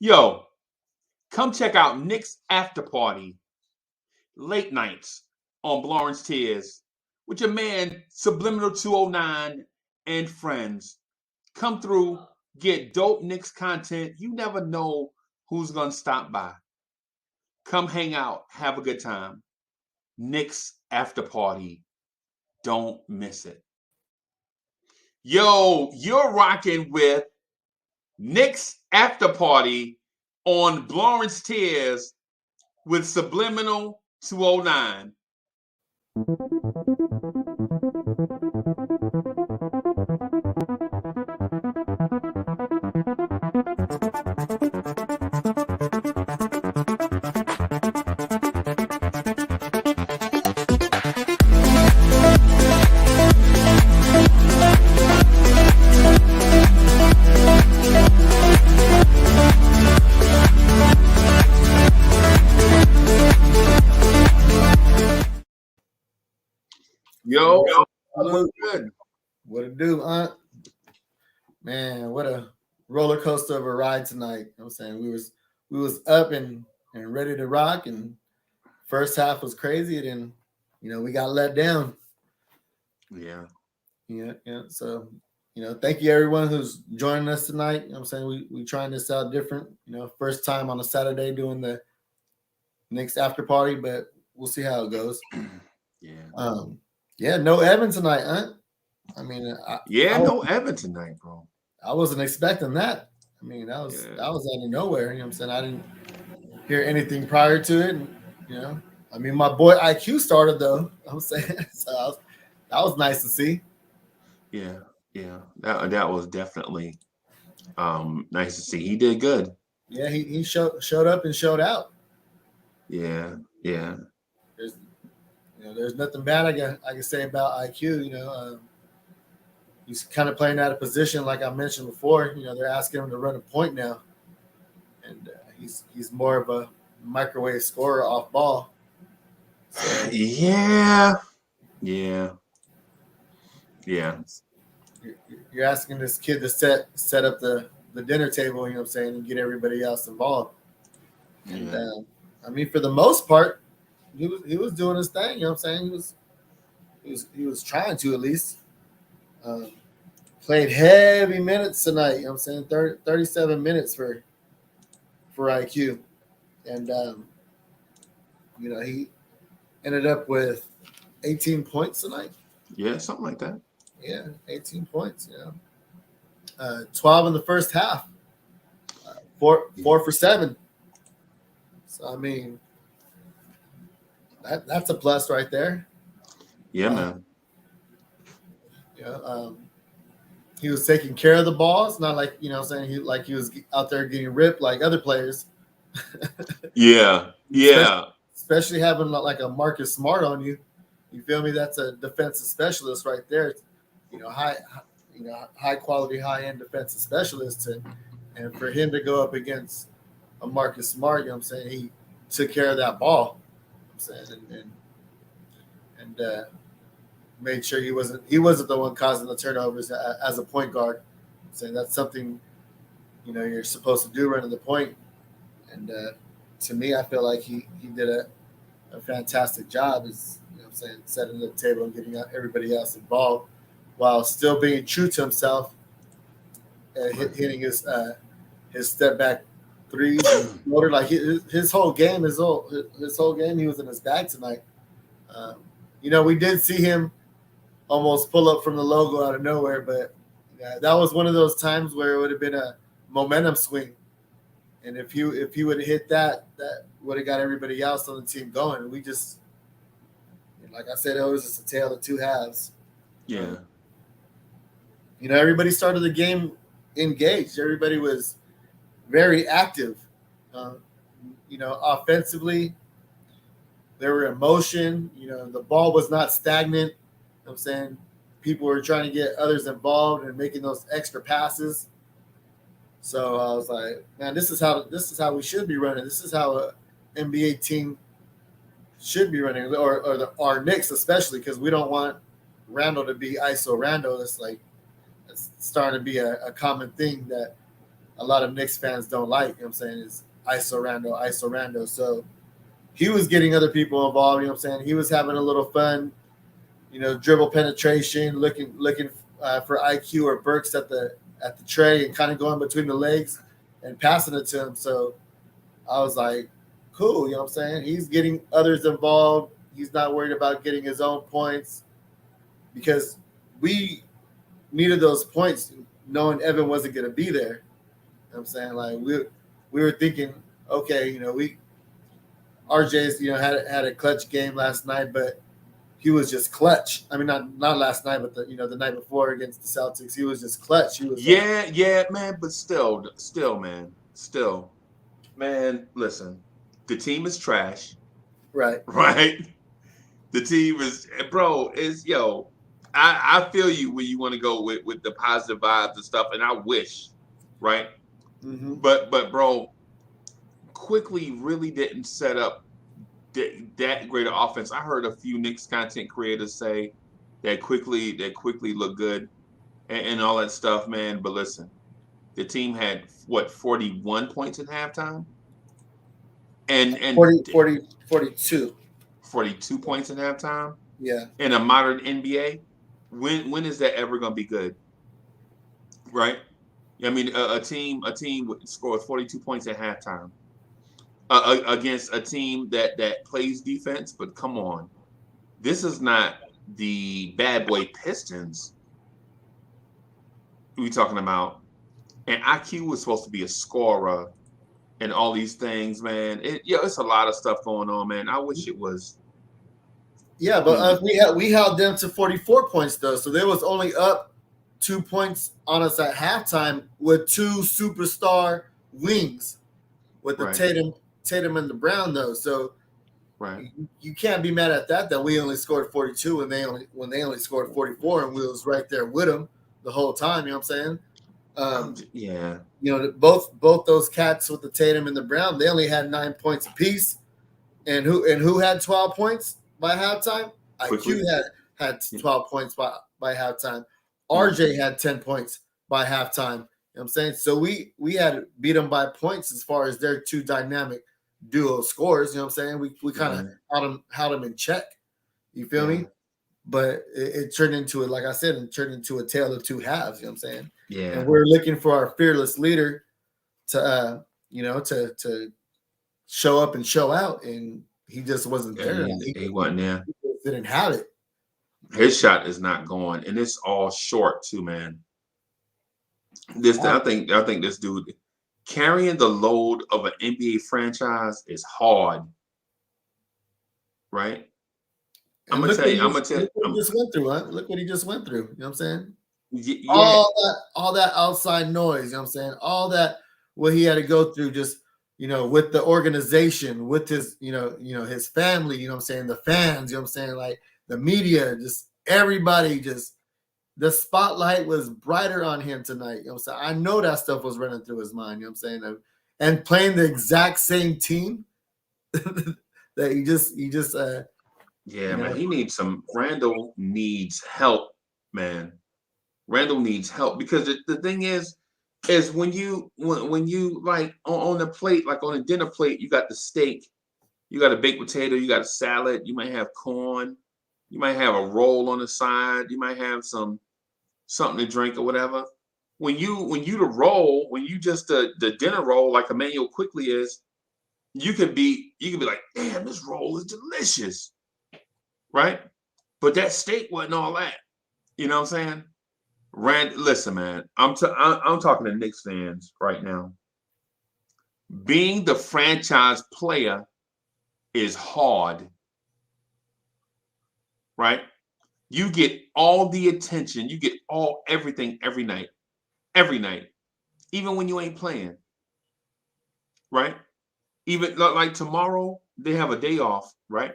Yo, come check out Knicks After Party, late nights on Lawrence Tears with your man Subliminal 209 and friends. Come through, get dope Knicks content. You never know who's going to stop by. Come hang out, have a good time. Knicks After Party. Don't miss it. Yo, you're rocking with Knicks After Party on Lawrence Tears with Subliminal 209. Yo, what's good? What it do, Aunt? Man, what a roller coaster of a ride tonight. You know what I'm saying? We was up and ready to rock, and first half was crazy, and then we got let down. Yeah. So thank you everyone who's joining us tonight. You know what I'm saying? We trying this out different. First time on a Saturday doing the Knicks after party, but we'll see how it goes. Yeah. No Evan tonight, Aunt. I mean, no Evan tonight, bro. I wasn't expecting that. I mean, that was out of nowhere. You know what I'm saying? I didn't hear anything prior to it. And, I mean, my boy IQ started though. I'm saying so that was nice to see. Yeah. That was definitely nice to see. He did good. Yeah, he showed up and showed out. Yeah. There's nothing bad I can say about IQ. He's kind of playing out of position, like I mentioned before. They're asking him to run a point now, and he's more of a microwave scorer off ball. So, yeah. You're asking this kid to set up the dinner table, you know what I'm saying, and get everybody else involved. And I mean, for the most part, he was doing his thing. You know what I'm saying? He was trying to at least. Played heavy minutes tonight. You know what I'm saying? 37 minutes for IQ, and he ended up with 18 points tonight. Yeah, something like that. Yeah, 18 points. 12 in the first half. 4 for 7. So I mean, that's a plus right there. Yeah, man. He was taking care of the ball. It's not like, he was out there getting ripped like other players. Yeah. Especially having like a Marcus Smart on you. You feel me? That's a defensive specialist right there. High quality, high end defensive specialist, and for him to go up against a Marcus Smart, you know what I'm saying, he took care of that ball. You know what I'm saying, and made sure he wasn't the one causing the turnovers as a point guard. I'm saying that's something you're supposed to do, running the point. And to me, I feel like he did a fantastic job, as I'm saying, setting the table and getting everybody else involved while still being true to himself, hitting his step back threes and floater. Like his whole game, his whole game, he was in his bag tonight. We did see him almost pull up from the logo out of nowhere, but that was one of those times where it would have been a momentum swing, and if he would have hit that would have got everybody else on the team going. We just, like I said, it was just a tale of two halves. Yeah. Everybody started the game engaged. Everybody was very active. Offensively, there were emotion. The ball was not stagnant. I'm saying people were trying to get others involved and making those extra passes. So I was like, man, this is how we should be running. This is how an NBA team should be running, or our Knicks especially, because we don't want Randle to be ISO Randle. It's starting to be a common thing that a lot of Knicks fans don't like. You know what I'm saying? Is ISO Randle, ISO Randle. So he was getting other people involved. You know what I'm saying? He was having a little fun. Dribble penetration, looking for IQ or Burks at the tray and kind of going between the legs and passing it to him. So I was like, cool. You know what I'm saying? He's getting others involved. He's not worried about getting his own points because we needed those points knowing Evan wasn't going to be there. You know what I'm saying? Like we were thinking, okay, RJ's, had a clutch game last night, but he was just clutch. I mean, not last night, but the night before against the Celtics, he was just clutch. He was man. But still, man. Listen, the team is trash. Right. The team is, bro. I feel you when you want to go with the positive vibes and stuff, and I wish, right. Mm-hmm. But bro, quickly really didn't set up that great of offense. I heard a few Knicks content creators say that quickly looked good and all that stuff, man. But listen, the team had 41 points at halftime, and 42 points at halftime. Yeah. In a modern NBA, when is that ever going to be good? Right? I mean, a team scores 42 points at halftime. Against a team that plays defense, but come on, this is not the bad boy Pistons we talking about. And IQ was supposed to be a scorer and all these things, man. It's a lot of stuff going on, man. I wish it was. Yeah, but we held them to 44 points though, so there was only up 2 points on us at halftime with two superstar wings with the Tatum and the Brown though. So you can't be mad at that we only scored 42 and when they only scored 44 and we was right there with them the whole time. You know what I'm saying? Both those cats with the Tatum and the Brown, they only had 9 points apiece. And who had 12 points by halftime? IQ had 12 points by halftime. RJ had 10 points by halftime. You know what I'm saying? So we had beat them by points as far as their two dynamic duo scores. You know what I'm saying? We kind of held them in check. You feel me? But it turned into it, like I said, it turned into a tale of two halves. You know what I'm saying? Yeah. And we're looking for our fearless leader to to show up and show out, and he just wasn't there. He wasn't there. He just didn't have it. His shot is not going, and it's all short too, man. I think this dude carrying the load of an NBA franchise is hard, right? I'm gonna tell you. Look what he just went through, huh? Look what he just went through. You know what I'm saying? Yeah. All that outside noise. You know what I'm saying? All that what he had to go through, just with the organization, with his his family. You know what I'm saying? The fans. You know what I'm saying? Like the media, just everybody, just the spotlight was brighter on him tonight. You know what I'm saying? I know that stuff was running through his mind. You know what I'm saying? And playing the exact same team that he just man, he needs some. Randle needs help, man. Randle needs help because the thing is when you like on the plate, like on a dinner plate, you got the steak, you got a baked potato, you got a salad, you might have corn, you might have a roll on the side, you might have something to drink or whatever. When you just the dinner roll like Emmanuel Quickly is, you could be like, damn, this roll is delicious. Right? But that steak wasn't all that. You know what I'm saying? Listen, man, I'm talking to Knicks fans right now. Being the franchise player is hard. Right? You get all the attention, you get everything every night. Every night. Even when you ain't playing. Right? Even like tomorrow, they have a day off, right?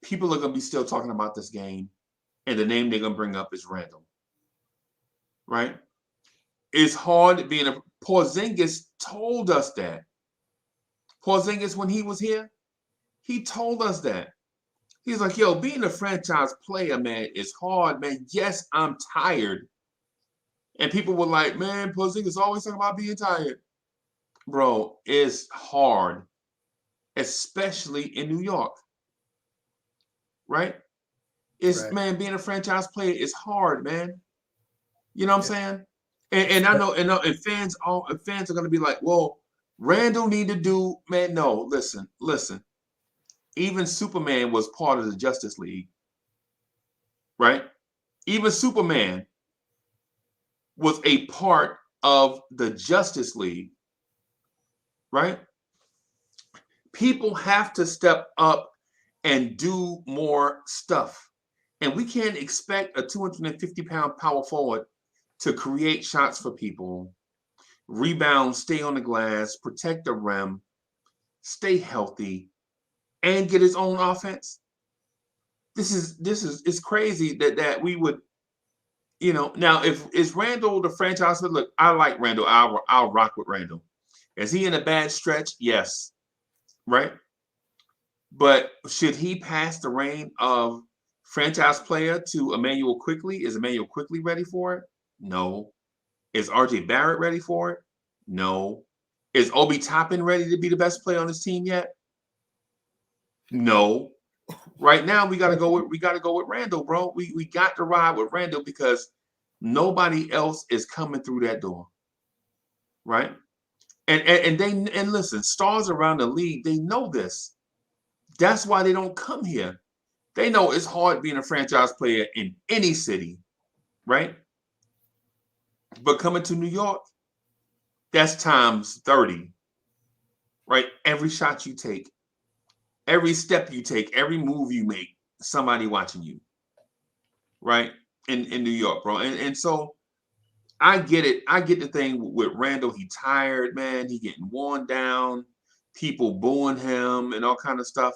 People are going to be still talking about this game, and the name they're going to bring up is Randle. Right? It's hard being Porzingis told us that. Porzingis, when he was here, he told us that. He's like, yo, being a franchise player, man, is hard, man. Yes, I'm tired. And people were like, man, Porzingis always talking about being tired. Bro, it's hard, especially in New York. Right? It's man, being a franchise player is hard, man. You know what I'm saying? And I know, and fans are gonna be like, well, Randle need to do, man. No, listen. Even Superman was part of the Justice League, right? Even Superman was a part of the Justice League, right? People have to step up and do more stuff. And we can't expect a 250-pound power forward to create shots for people, rebound, stay on the glass, protect the rim, stay healthy, and get his own offense. It's crazy that we would, now if is Randle the franchise, look, I like Randle. I'll rock with Randle. Is he in a bad stretch? Yes. Right? But should he pass the reign of franchise player to Emmanuel Quickley? Is Emmanuel Quickley ready for it? No. Is RJ Barrett ready for it? No. Is Obi Toppin ready to be the best player on this team yet? No. Right now we gotta go with Randle, bro. We got to ride with Randle because nobody else is coming through that door. Right? And listen, stars around the league, they know this. That's why they don't come here. They know it's hard being a franchise player in any city, right? But coming to New York, that's times 30, right? Every shot you take, every step you take, every move you make, somebody watching you, right? In New York, bro. And so I get it. I get the thing with Randle. He tired, man. He getting worn down. People booing him and all kind of stuff.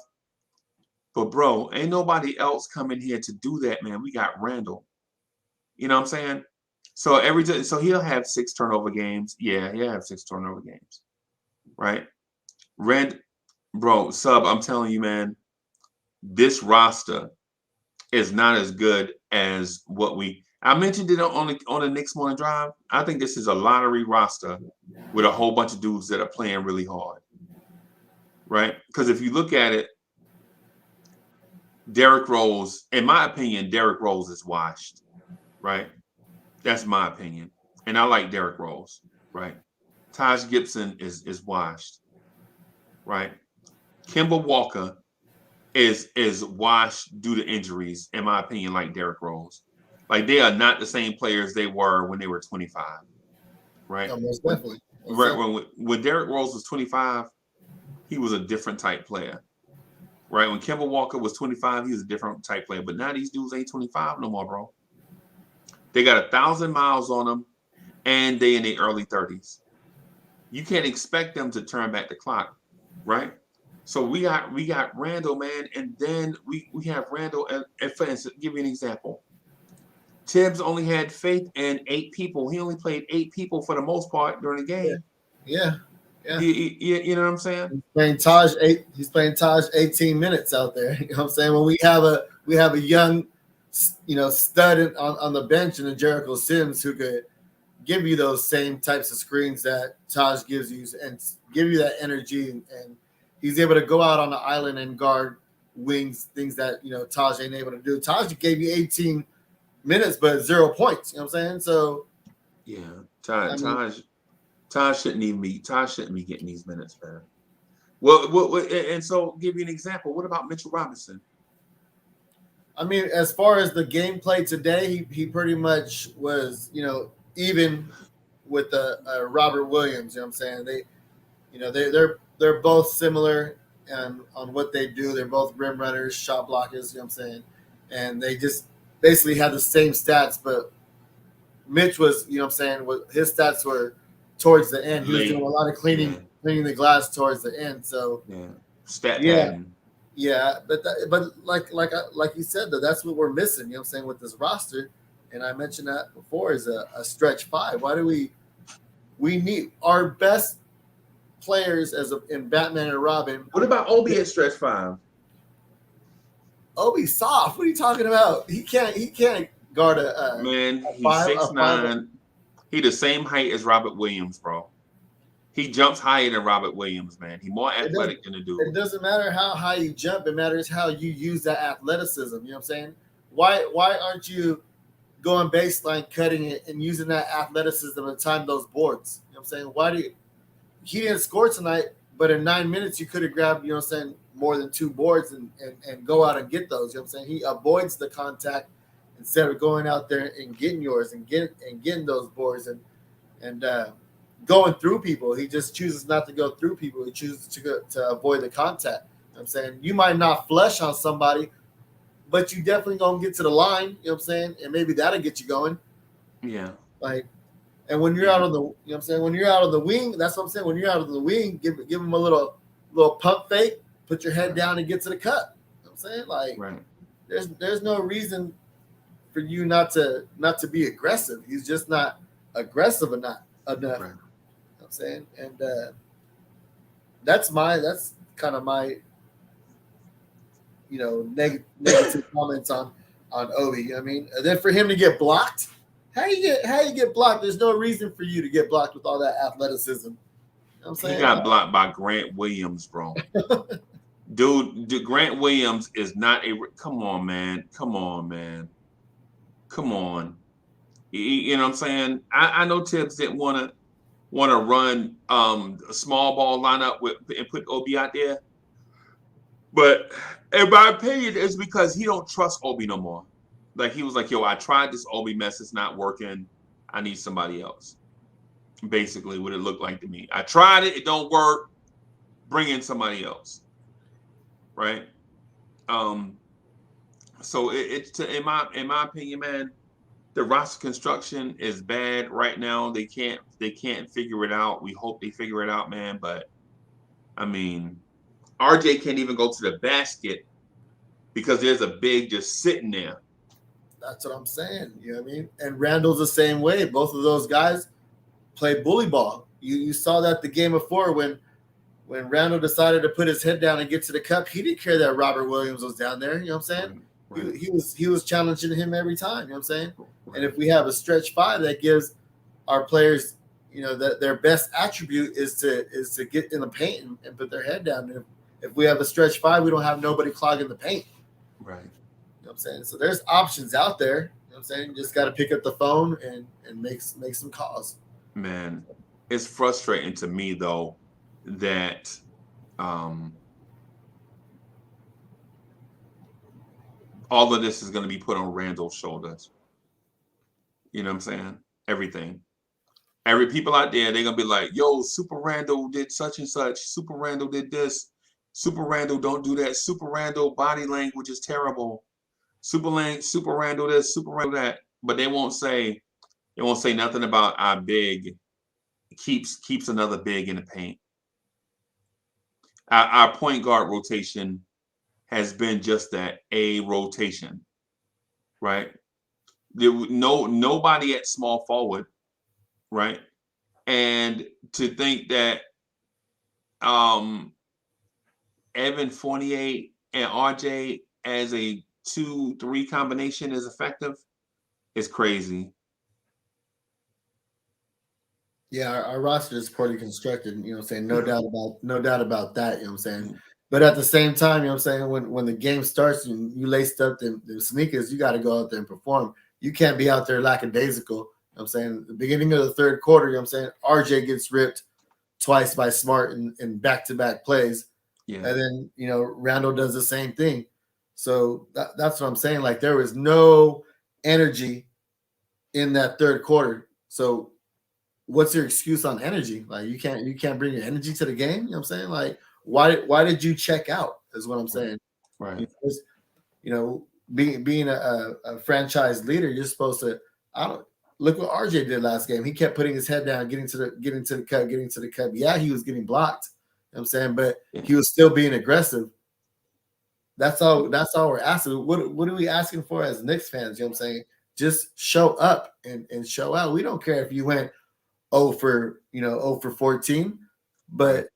But bro, ain't nobody else coming here to do that, man. We got Randle. You know what I'm saying? So he'll have 6 turnover games. Yeah, he'll have 6 turnover games. Right? Bro, Sub, I'm telling you, man, this roster is not as good as what I mentioned it on the Knicks Morning Drive. I think this is a lottery roster with a whole bunch of dudes that are playing really hard. Right? Because if you look at it, Derrick Rose, in my opinion, Derrick Rose is washed, right? That's my opinion. And I like Derrick Rose, right? Taj Gibson is washed, right? Kemba Walker is washed due to injuries, in my opinion, like Derrick Rose. Like they are not the same players they were when they were 25, right? Yeah, most definitely. Right. When Derrick Rose was 25, he was a different type player. Right, when Kemba Walker was 25, he was a different type player. But now these dudes ain't 25 no more, bro. They got 1,000 miles on them, and they in their early 30s. You can't expect them to turn back the clock, right? So we got Randle, man, and then we have Randle. And for instance, give you an example. Tibbs only had faith in 8 people. He only played 8 people for the most part during the game. Yeah. You know what I'm saying? He's playing Taj 18 minutes out there. You know what I'm saying? When we have a young, stud on the bench and a Jericho Sims who could give you those same types of screens that Taj gives you and give you that energy, and he's able to go out on the island and guard wings, things that Taj ain't able to do. Taj gave you 18 minutes but 0 points. You know what I'm saying? So yeah, Taj shouldn't be getting these minutes, man. Well, and so give you an example. What about Mitchell Robinson? I mean, as far as the gameplay today, he pretty much was, even with the Robert Williams. You know what I'm saying? They're both similar on what they do. They're both rim runners, shot blockers. You know what I'm saying? And they just basically had the same stats, but Mitch was, his stats were towards the end. He was doing a lot of cleaning the glass towards the end. So but like you said, that's what we're missing. You know what I'm saying, with this roster, and I mentioned that before, is a stretch 5. Why do we need our best players in Batman and Robin? What about Obi at stretch 5? Obi's soft. What are you talking about? He can't guard a man. a He's five, 6'9". He the same height as Robert Williams, bro. He jumps higher than Robert Williams, man. He more athletic than the dude. It doesn't matter how high you jump. It matters how you use that athleticism. You know what I'm saying? Why aren't you going baseline, cutting it, and using that athleticism to time those boards? You know what I'm saying? Why do you? He didn't score tonight, but in 9 minutes you could have grabbed, you know what I'm saying, more than 2 boards and go out and get those. You know what I'm saying? He avoids the contact instead of going out there and getting yours and getting those boards and going through people. He just chooses not to go through people. He chooses to avoid the contact. You know what I'm saying? You might not flush on somebody, but you definitely gonna get to the line, you know what I'm saying? And maybe that'll get you going. Yeah. Like, and when you're out on the, you know what I'm saying? When you're out on the wing, that's what I'm saying. When you're out on the wing, give them a little pump fake, put your head down and get to the cut. You know what I'm saying? Like, there's no reason for you not to be aggressive. He's just not aggressive enough. Right. You know what I'm saying? And that's kind of my negative comments on Obi. You know what I mean? And then for him to get blocked, how you get blocked? There's no reason for you to get blocked with all that athleticism. You know what I'm saying? He got blocked by Grant Williams, bro. Dude, Grant Williams is not a. Come on, man. Come on. You know what I'm saying? I know Tibbs didn't want to run a small ball lineup and put Obi out there, but in my opinion, it's because he don't trust Obi no more. Like, he was like, yo, I tried this Obi mess. It's not working. I need somebody else. Basically, what it looked like to me. I tried it. It don't work. Bring in somebody else. Right? So it's in my opinion, man, the roster construction is bad right now. They can't figure it out. We hope they figure it out, man. But I mean, RJ can't even go to the basket because there's a big just sitting there. That's what I'm saying. You know what I mean? And Randle's the same way. Both of those guys play bully ball. You saw that the game before when Randle decided to put his head down and get to the cup. He didn't care that Robert Williams was down there. You know what I'm saying? Right. He was challenging him every time. You know what I'm saying? Right. And if we have a stretch 5 that gives our players, you know, that their best attribute is to get in the paint and put their head down. And if we have a stretch 5, we don't have nobody clogging the paint. Right. You know what I'm saying? So there's options out there. You know what I'm saying? You just got to pick up the phone and make some calls. Man, it's frustrating to me though that all of this is going to be put on Randle's shoulders. You know what I'm saying? Everything. Every people out there, they're going to be like, yo, Super Randle did such and such. Super Randle did this. Super Randle don't do that. Super Randle body language is terrible. Super Randle this, Super Randle that. But they won't say nothing about our big keeps another big in the paint. Our point guard rotation has been just that, a rotation, right? Nobody at small forward, right? And to think that Evan Fournier and RJ as a 2-3 combination is effective is crazy. Yeah, our roster is poorly constructed, you know what I'm saying? No doubt about that, you know what I'm saying? But at the same time, you know what I'm saying, when the game starts and you laced up the sneakers, you got to go out there and perform. You can't be out there lackadaisical. You know what I'm saying? The beginning of the third quarter, you know what I'm saying, RJ gets ripped twice by Smart in back-to-back plays. Yeah. And then, you know, Randle does the same thing. So that's what I'm saying. Like, there was no energy in that third quarter. So what's your excuse on energy? Like, you can't bring your energy to the game. You know what I'm saying? Like, why did you check out is what I'm saying. Right. Because, you know, being a franchise leader, you're supposed to, look what RJ did last game. He kept putting his head down, getting to the cup. Yeah, he was getting blocked. You know what I'm saying? But he was still being aggressive. That's all we're asking. What are we asking for as Knicks fans? You know what I'm saying? Just show up and show out. We don't care if you went 0 for 14, but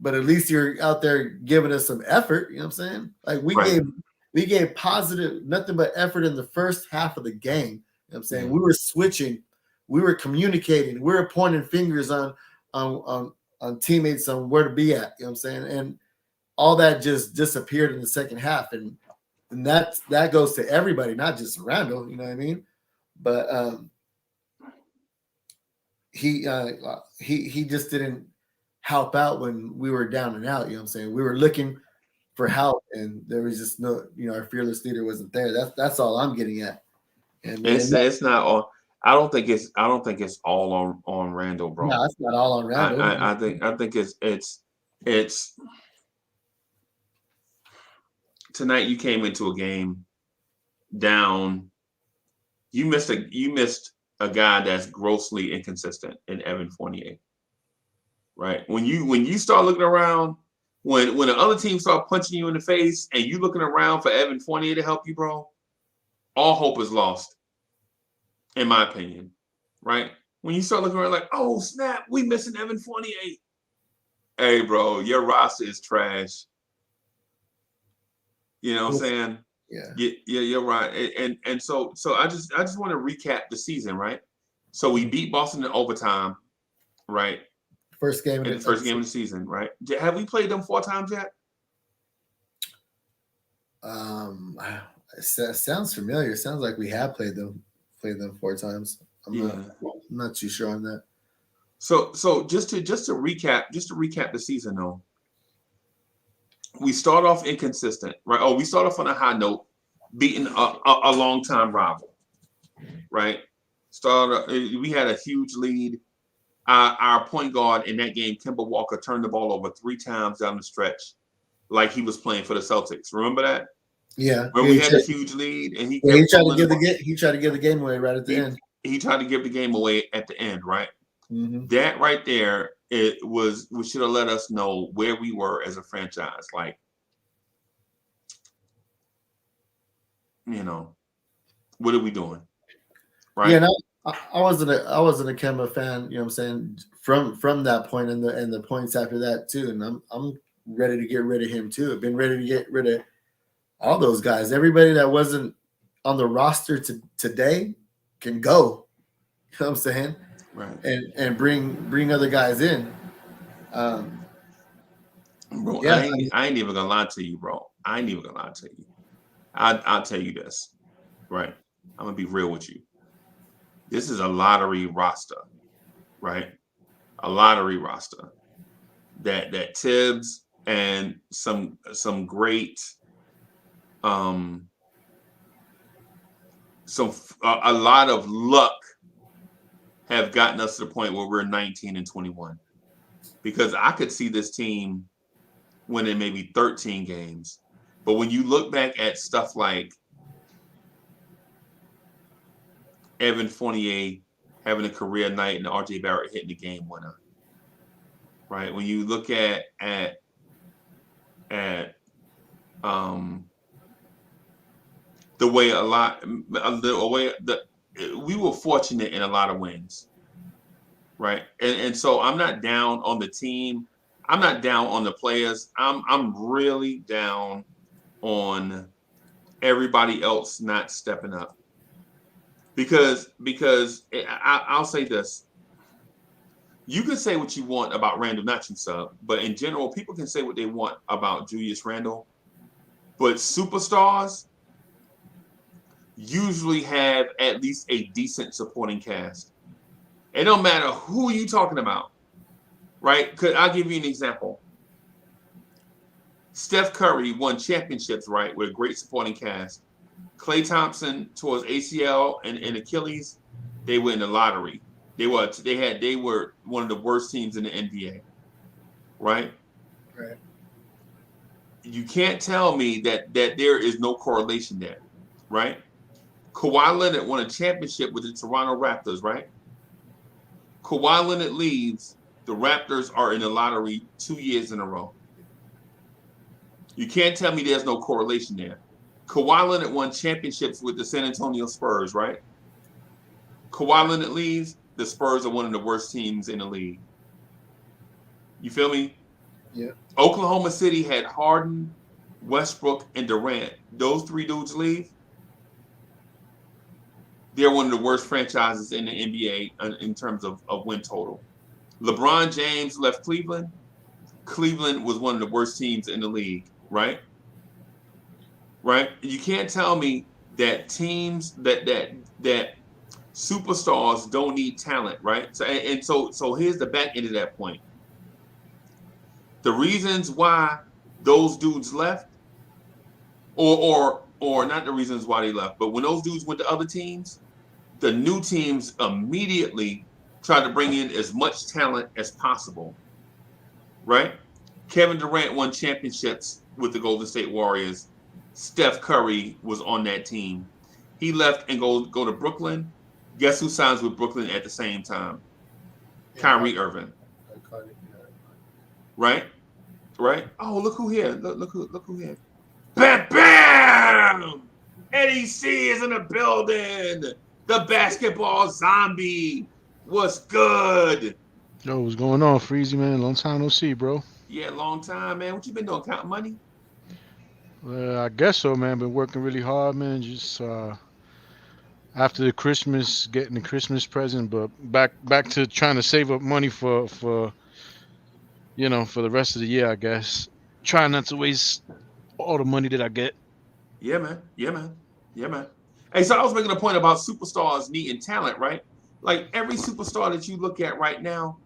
at least you're out there giving us some effort. You know what I'm saying? Like, we gave positive, nothing but effort in the first half of the game. You know what I'm saying? We were switching we were communicating. We were pointing fingers on teammates on where to be at. You know what I'm saying? And all that just disappeared in the second half, and that goes to everybody, not just Randle. You know what I mean? But he just didn't help out when we were down and out. You know what I'm saying? We were looking for help, and there was just no, our fearless leader wasn't there. That's all I'm getting at. And it's not all. I don't think it's all on Randle, bro. No, it's not all on Randle. I think it's tonight. You came into a game down. You missed a guy that's grossly inconsistent in Evan Fournier. Right? When you start looking around, when the other team start punching you in the face and you looking around for Evan Fournier to help you, bro, all hope is lost, in my opinion. Right? When you start looking around like, oh snap, we missing Evan Fournier. Hey, bro, your roster is trash. You know what I'm saying? Yeah, you're right. And so I just want to recap the season, right? So we beat Boston in overtime, right? First game of the season, right? Have we played them 4 times yet? It sounds familiar. It sounds like we have played them 4 times. I'm not too sure on that. So just to recap the season though. We start off inconsistent, right? Oh, we start off on a high note, beating a long-time rival, right? We had a huge lead. Our point guard in that game, Kemba Walker, turned the ball over 3 times down the stretch, like he was playing for the Celtics. Remember that? Yeah. When we had a huge lead, and he tried to give the game away right at the end. He tried to give the game away at the end, right? Mm-hmm. That right there, we should have let us know where we were as a franchise. Like, what are we doing? Right? Yeah, no, I wasn't a Kemba fan, you know what I'm saying, from that point and the points after that too. And I'm ready to get rid of him too. I've been ready to get rid of all those guys. Everybody that wasn't on the roster today can go. You know what I'm saying? Right. And bring other guys in. Bro, yeah, I ain't even gonna lie to you, bro. I ain't even gonna lie to you. I'll tell you this, right? I'm gonna be real with you. This is a lottery roster, right? A lottery roster that Tibbs and some great a lot of luck have gotten us to the point where we're 19-21. Because I could see this team winning maybe 13 games. But when you look back at stuff like Evan Fournier having a career night and RJ Barrett hitting the game winner, right? When you look at the way we were fortunate in a lot of wins, right? And so I'm not down on the team. I'm not down on the players. I'm really down on everybody else not stepping up. Because I'll say this. You can say what you want about Randle, not you, Sub, but in general, people can say what they want about Julius Randle. But superstars usually have at least a decent supporting cast. It don't matter who you talking about, right? I'll give you an example. Steph Curry won championships, right, with a great supporting cast. Klay Thompson towards ACL and Achilles, they were in the lottery. They were one of the worst teams in the NBA, right? Right. You can't tell me that there is no correlation there, right? Kawhi Leonard won a championship with the Toronto Raptors, right? Kawhi Leonard leaves, the Raptors are in the lottery 2 years in a row. You can't tell me there's no correlation there. Kawhi Leonard won championships with the San Antonio Spurs, right? Kawhi Leonard leaves, the Spurs are one of the worst teams in the league. You feel me? Yeah. Oklahoma City had Harden, Westbrook, and Durant. Those 3 dudes leave. They're one of the worst franchises in the NBA in terms of win total. LeBron James left Cleveland. Cleveland was one of the worst teams in the league, right? Right? You can't tell me that teams that superstars don't need talent, right? So here's the back end of that point. The reasons why those dudes left, or not the reasons why they left, but when those dudes went to other teams, the new teams immediately tried to bring in as much talent as possible, right? Kevin Durant won championships with the Golden State Warriors. Steph Curry was on that team. He left and go to Brooklyn. Guess who signs with Brooklyn at the same time? Yeah, Kyrie Irving, right? Right? Oh, look who here! Look who here! Bam, bam! Eddie C is in the building. The basketball zombie. What's good? Yo, what's going on, Freezy, man? Long time no see, bro. Yeah, long time, man. What you been doing? Counting money? I guess so, man. Been working really hard, man. Just after the Christmas, getting the Christmas present, but back to trying to save up money for for the rest of the year, I guess. Trying not to waste all the money that I get. Yeah, man. Yeah, man. Yeah, man. Hey, so I was making a point about superstars needing talent, right? Like every superstar that you look at right now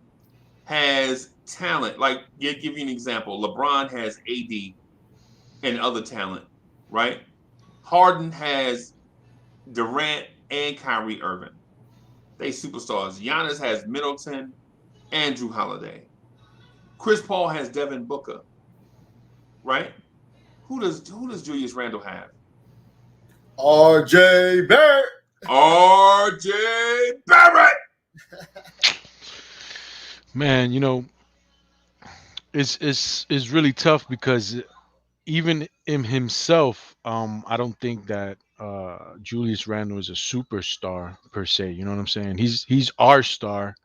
has talent. Like, give you an example. LeBron has AD and other talent, right? Harden has Durant and Kyrie Irving. They superstars. Giannis has Middleton and Drew Holiday. Chris Paul has Devin Booker, right? Who does Julius Randle have? R.J. Barrett. R.J. Barrett. Man, it's really tough because even in himself, I don't think that Julius Randle is a superstar per se. You know what I'm saying? He's our star,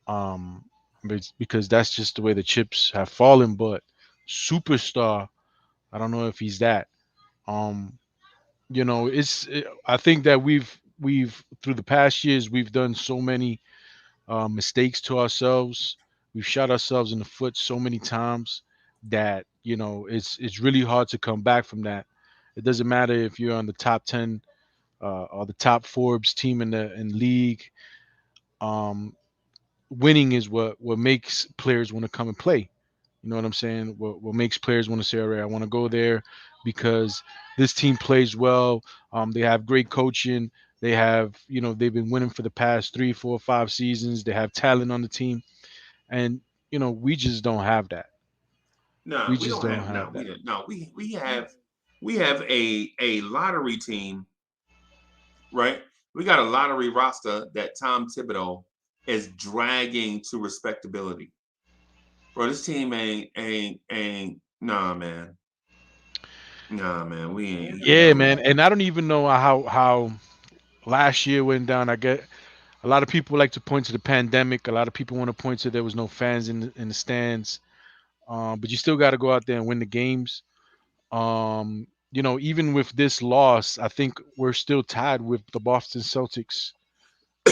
but because that's just the way the chips have fallen. But superstar, I don't know if he's that. Um, I think that we've through the past years we've done so many mistakes to ourselves. We've shot ourselves in the foot so many times that it's really hard to come back from that. It doesn't matter if you're on the top 10 or the top Forbes team in league. Um, Winning is what makes players want to come and play. You know what I'm saying? What makes players want to say, all right, I want to go there because this team plays well. They have great coaching. They have, they've been winning for the past 3, 4, 5 seasons. They have talent on the team, and we just don't have that. No, We we just don't don't have no. have that. We have a lottery team, right? We got a lottery roster that Tom Thibodeau is dragging to respectability. Bro, this team ain't nah, man. Nah, man, we ain't. Yeah, man. And I don't even know how last year went down. I get a lot of people like to point to the pandemic. A lot of people want to point to there was no fans in the stands. But you still got to go out there and win the games. Even with this loss, I think we're still tied with the Boston Celtics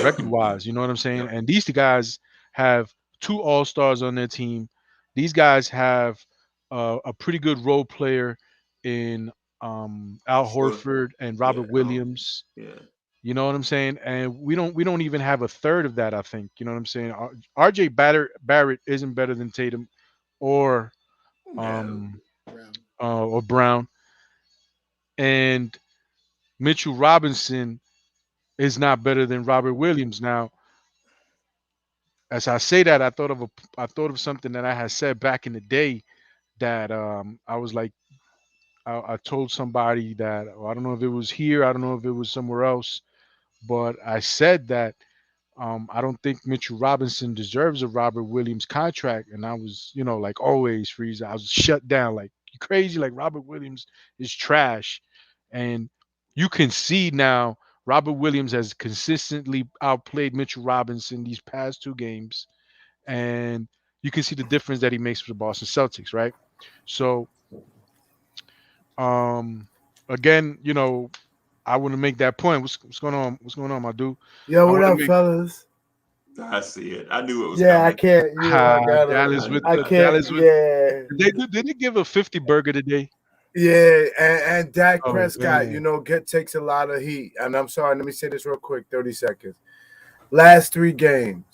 record wise. You know what I'm saying? Yep, And these two guys have two All Stars on their team. These guys have a pretty good role player in Al sure. Horford and Yeah, Robert Williams. yeah. You know what I'm saying? And we don't even have a third of that. I think. You know what I'm saying? R.J. Barrett isn't better than Tatum or No. um Brown. or Brown, and Mitchell Robinson is not better than Robert Williams. Now, as I say that, I thought of something that I had said back in the day that I was like I told somebody that I don't know if it was here, I don't know if it was somewhere else, but I said that I don't think Mitchell Robinson deserves a Robert Williams contract, and I was like always freeze. I was shut down like you crazy, like Robert Williams is trash, and you can see now Robert Williams has consistently outplayed Mitchell Robinson these past two games, and you can see the difference that he makes for the Boston Celtics, right? So, um, again, I want to make that point. What's going on? What's going on, my dude? Yo, I what want to up, make fellas? I see it. I knew it was Yeah, I coming. can't. I gotta. Dallas with I the can't. Dallas with. Yeah, Did they give a 50 burger today? yeah. And Dak Oh Prescott, man, takes a lot of heat. And I'm sorry. Let me say this real quick. 30 seconds. Last 3 games,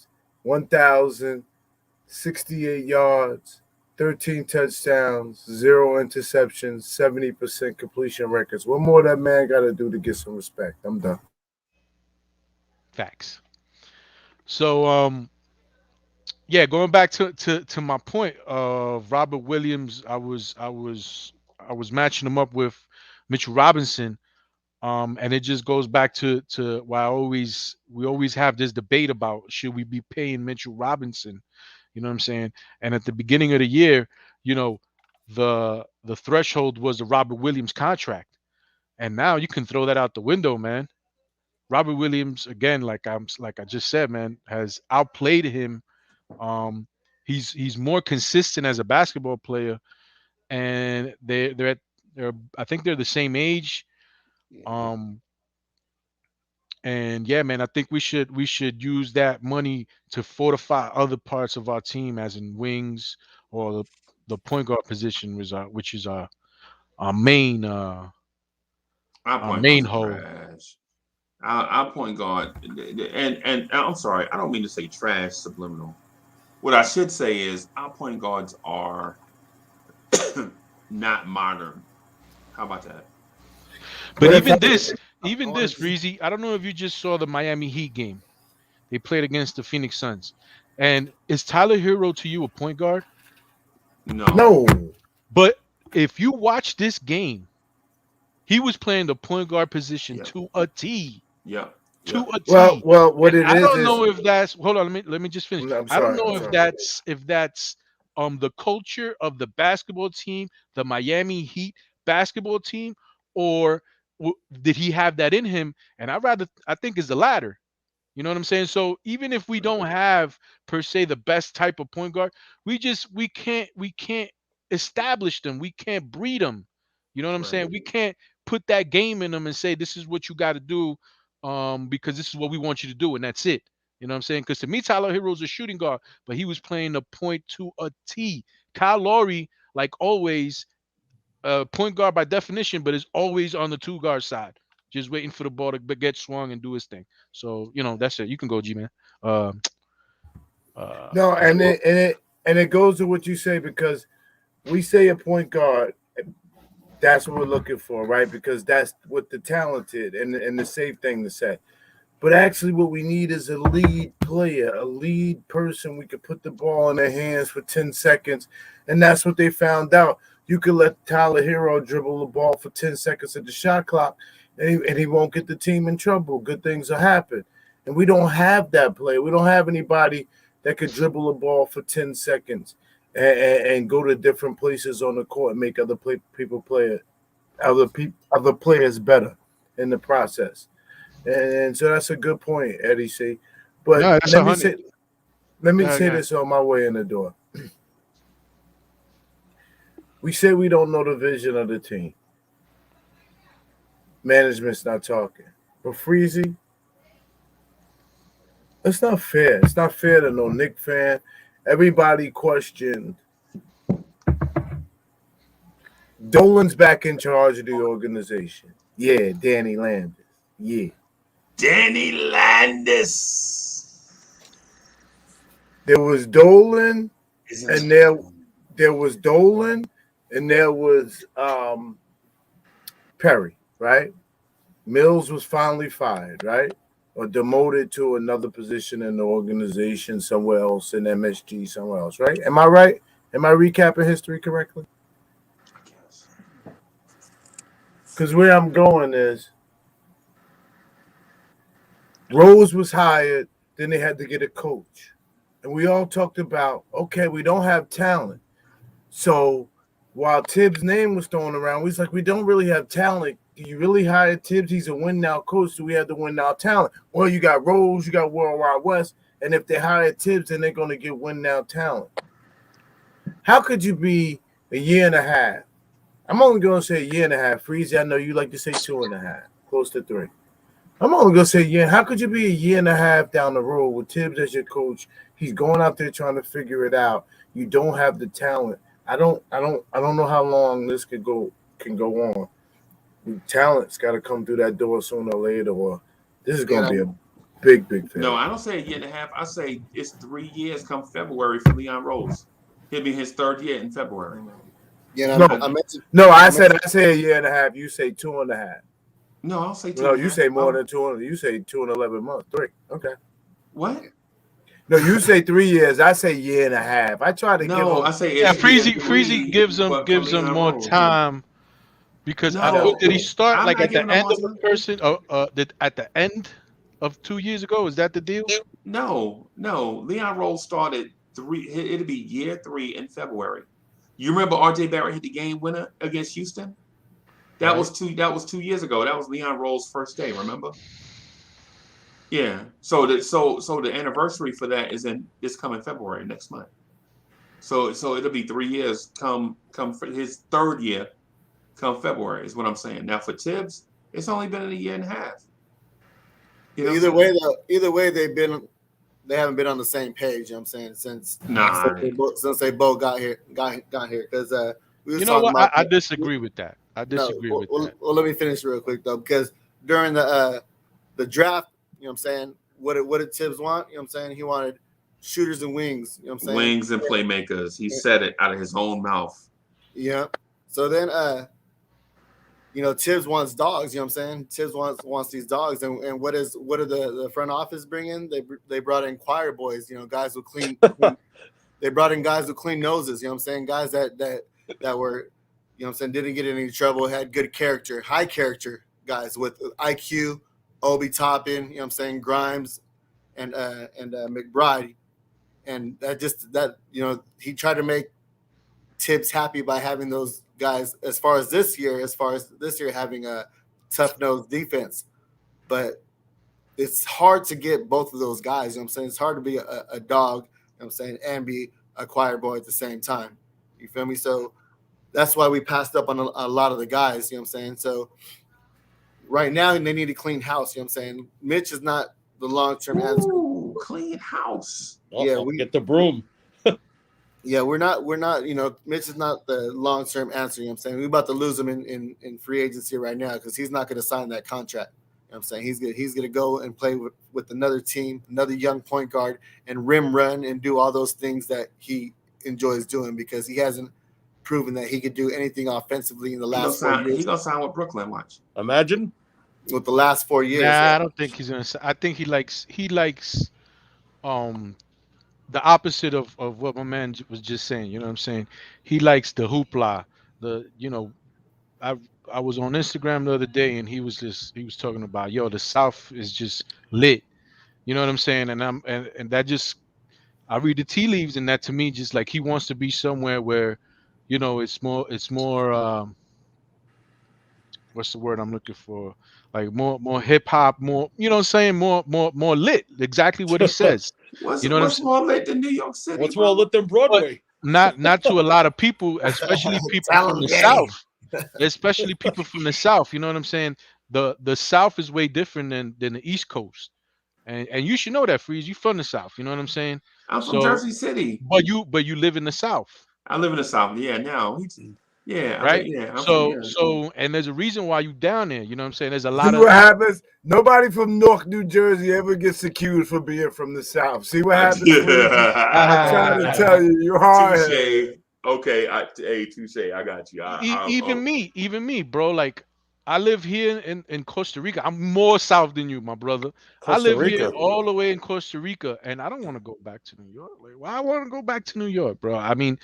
1,068 yards, 13 touchdowns, 0 interceptions, 70% completion records. What more that man got to do to get some respect? I'm done. facts. So yeah, going back to my point of Robert Williams, I was matching him up with Mitchell Robinson. And it just goes back to why we always have this debate about should we be paying Mitchell Robinson, you know what I'm saying? And at the beginning of the year, you know, the threshold was the Robert Williams contract. And now you can throw that out the window, man. Robert Williams, again, like I just said, man, has outplayed him. Um, he's more consistent as a basketball player, and they're I think they're the same age. Um, And yeah, man, I think we should use that money to fortify other parts of our team, as in wings or the point guard position, which is our main Our our point main guard's hole. trash. Our point guard, and I'm sorry, I don't mean to say trash, Subliminal. What I should say is our point guards are not modern. How about that? But But if I, even want this, to, Freezy, I don't know if you just saw the Miami Heat game. They played against the Phoenix Suns. And is Tyler Hero to you a point guard? No. no. But if you watch this game, he was playing the point guard position Yep. to a T. Yep. To Yep. a Well, T. well, what And it I don't is. know if that's hold on, let me just finish. I'm I don't sorry. I'm know if sorry. that's the culture of the basketball team, the Miami Heat basketball team, or did he have that in him? And I think is the latter. You know what I'm saying? So even if we don't have per se the best type of point guard, we can't establish them. We can't breed them. You know what I'm Right. saying? We can't put that game in them and say this is what you got to do, because this is what we want you to do, and that's it. You know what I'm saying? Because to me, Tyler Hero's a shooting guard, but he was playing the point to a T. Kyle Lowry, like always, point guard by definition, but is always on the two guard side, just waiting for the ball to get swung and do his thing. So that's it. You can go, G man. Uh, No, yeah. and it goes to what you say because we say a point guard. That's what we're looking for, right? Because that's what the talented and the safe thing to say. But actually, what we need is a lead player, a lead person. We could put the ball in their hands for 10 seconds. And that's what they found out. You could let Tyler Hero dribble the ball for 10 seconds at the shot clock, and he won't get the team in trouble. Good things will happen. And we don't have that player. We don't have anybody that could dribble the ball for 10 seconds and go to different places on the court and make people play other players better in the process. And so that's a good point, Eddie C. But No, that's 100. let me Yeah, say yeah. this on my way in the door. We say we don't know the vision of the team. Management's not talking. But Freezy, it's not fair. It's not fair to no Knicks fan. Everybody questioned Dolan's back in charge of the organization. Yeah, Danny Landis. Yeah. Danny Landis. There was Dolan Isn't and it? there was Dolan and there was Perry, right? Mills was finally fired, right? Or demoted to another position in the organization somewhere else in MSG somewhere else, right? Am I right? Am I recapping history correctly? I guess. Because where I'm going is Rose was hired, then they had to get a coach. And we all talked about, okay, we don't have talent. So while Tibbs' name was thrown around, we was like, we don't really have talent. Do you really hire Tibbs? He's a win now coach, so we have to win now talent. Well, you got Rose, you got World Wide West, and if they hire Tibbs, then they're going to get win now talent. How could you be a year and a half? I'm only going to say a year and a half. Freezy, I know you like to say 2.5. close to 3. I'm only gonna say, yeah. How could you be a year and a half down the road with Tibbs as your coach? He's going out there trying to figure it out. You don't have the talent. I don't know how long this can go on. Talent's got to come through that door sooner or later, or this is gonna be a big failure. No, I don't say a year and a half. I say it's 3 years come February for Leon Rose. He'll be his 3rd year in February. Yeah, I said a year and a half. You say 2.5. No, I'll say 2. No, you say more than 2. You say 2 and 11 months. 3. Okay. What? No, you say 3 years. I say year and a half. I try to give him. I say it's Freezy gives him more time because did he start I'm like not at the giving him end more of the time. person? At the end of 2 years ago? Is that the deal? No. Leon Rose started 3. It'll be year 3 in February. You remember R.J. Barrett hit the game winner against Houston? That was 2 years ago. That was Leon Rose's first day. Remember? Yeah. So the anniversary for that is in this coming February next month. So it'll be 3 years come for his 3rd year come February is what I'm saying. Now for Tibbs, it's only been a year and a half. You know either way they haven't been on the same page. You know what I'm saying since they both got here because we was you know talking what? about. I disagree with that. I disagree with that. Well, let me finish real quick though, because during the draft, you know what I'm saying, what did Tibbs want? You know what I'm saying? He wanted shooters and wings. You know what I'm saying? Wings and playmakers. He said it out of his own mouth. Yeah. So then Tibbs wants dogs, you know what I'm saying? Tibbs wants these dogs, and what did the front office bring in? They brought in choir boys, guys with clean they brought in guys with clean noses, you know what I'm saying? Guys that were, you know what I'm saying, didn't get in any trouble, had good character, high character guys with IQ, Obi Toppin, you know what I'm saying, Grimes and McBride. And he tried to make Tibbs happy by having those guys as far as this year having a tough-nosed defense. But it's hard to get both of those guys, you know what I'm saying? It's hard to be a dog, you know what I'm saying, and be a choir boy at the same time. You feel me? So that's why we passed up on a lot of the guys, you know what I'm saying? So right now they need a clean house, you know what I'm saying? Mitch is not the long-term answer. Clean house. Yeah, get the broom. Yeah, we're not, Mitch is not the long-term answer, you know what I'm saying? We're about to lose him in free agency right now because he's not going to sign that contract. You know what I'm saying? He's going to go and play with another team, another young point guard, and rim run and do all those things that he enjoys doing because he hasn't proven that he could do anything offensively in the last 4 years. He's going to sign with Brooklyn, watch. Imagine. With the last 4 years. Nah, I don't think he's going to. I think he likes the opposite of what my man was just saying. You know what I'm saying? He likes the hoopla. I was on Instagram the other day and he was talking about, the South is just lit. You know what I'm saying? And that just, I read the tea leaves, and that to me just like he wants to be somewhere where, it's more what's the word I'm looking for? Like more hip hop, more, you know what I'm saying? More lit. Exactly what he says. What's more lit than New York City? What's more lit than Broadway? But not to a lot of people, especially people from the South. Especially people from the South. You know what I'm saying? The South is way different than the East Coast. And you should know that, Freeze. You from the South, you know what I'm saying? I'm from Jersey City. But you live in the South. I live in the South. Yeah, now. Yeah, right. So and there's a reason why you down there. You know what I'm saying? There's a lot See of what happens. Nobody from Newark, New Jersey ever gets accused for being from the South. See what happens. I'm trying to tell you, you're hard. Touche. Okay, touche. I got you. Even me, bro. Like I live here in Costa Rica. I'm more South than you, my brother. I live here all the way in Costa Rica, and I don't want to go back to New York. Like, why I want to go back to New York, bro? I mean,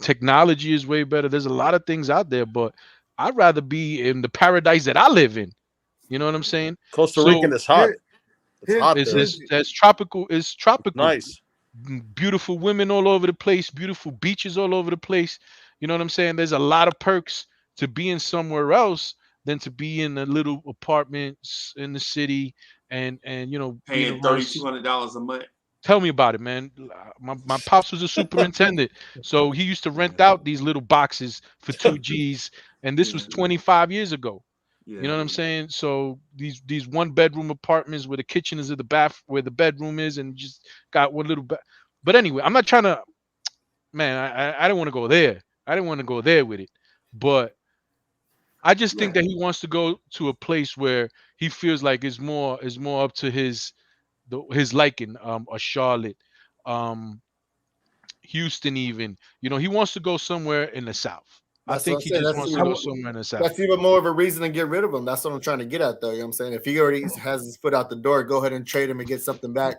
technology is way better. There's a lot of things out there, but I'd rather be in the paradise that I live in. You know what I'm saying? Costa Rican is hot. It's hot there. It's tropical. It's tropical. Nice. Beautiful women all over the place. Beautiful beaches all over the place. You know what I'm saying? There's a lot of perks to being somewhere else than to be in a little apartments in the city and paying $3,200 a month. Tell me about it, man. My pops was a superintendent, so he used to rent out these little boxes for $2 G's, and this was 25 years ago. Yeah. You know what I'm saying? So these one bedroom apartments where the kitchen is at the bath, where the bedroom is, and just got one little. But anyway, I'm not trying to. Man, I didn't want to go there. I didn't want to go there with it, but I just think Right. that he wants to go to a place where he feels like is more up to his liking. A Charlotte, um, Houston, even. He wants to go somewhere in the South. I That's what think I'm he saying. just wants to go somewhere in the South. That's even more of a reason to get rid of him. That's what I'm trying to get at, though. You know what I'm saying? If he already has his foot out the door, go ahead and trade him and get something back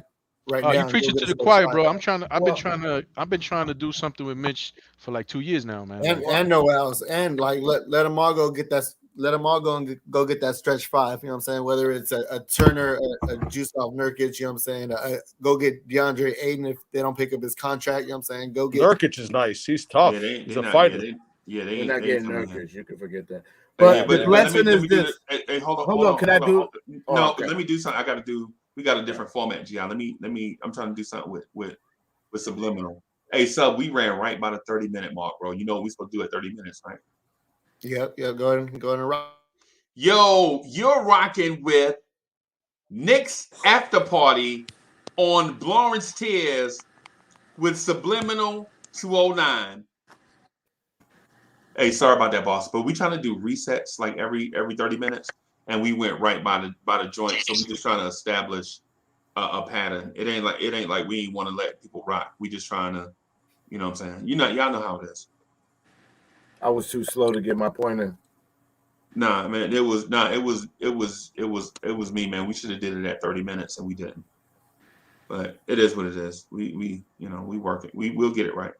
right You now and go preaching get to a the stretch choir, five. bro. I'm trying to. Well, I've been trying to do something with Mitch for like 2 years now, man. Like, and Noel's and like let them all go get that. Let them all go and go get that stretch five. You know what I'm saying? Whether it's a Turner, a Juice off Nurkic, you know what I'm saying? Go get DeAndre Ayton if they don't pick up his contract. You know what I'm saying? Go get. Nurkic is nice. He's Yeah, tough. they He's they a not. fighter. They We're not ain't getting coming in. Nurkic. You can forget that. Yeah, But the but let blessing me is do this. this. Hey, hold on, Hold on. Can I do? Oh, No, okay. let me do something. I got to do. We got a different format, Gian. Let me. I'm trying to do something with Subliminal. Hey, Sub, we ran right by the 30-minute mark, bro. You know what we supposed to do at 30 minutes, right? Yep. Go ahead and rock. Yo, you're rocking with Knicks After Party on Lawrence Tears with Subliminal 209. Hey, sorry about that, boss. But we trying to do resets like every 30 minutes, and we went right by the joint. So we just trying to establish a pattern. It ain't like we want to let people rock. We just trying to, you know what I'm saying? Y'all know how it is. I was too slow to get my point in. Nah, man, it was me, man. We should have did it at 30 minutes and we didn't. But it is what it is. We work it. We'll get it right.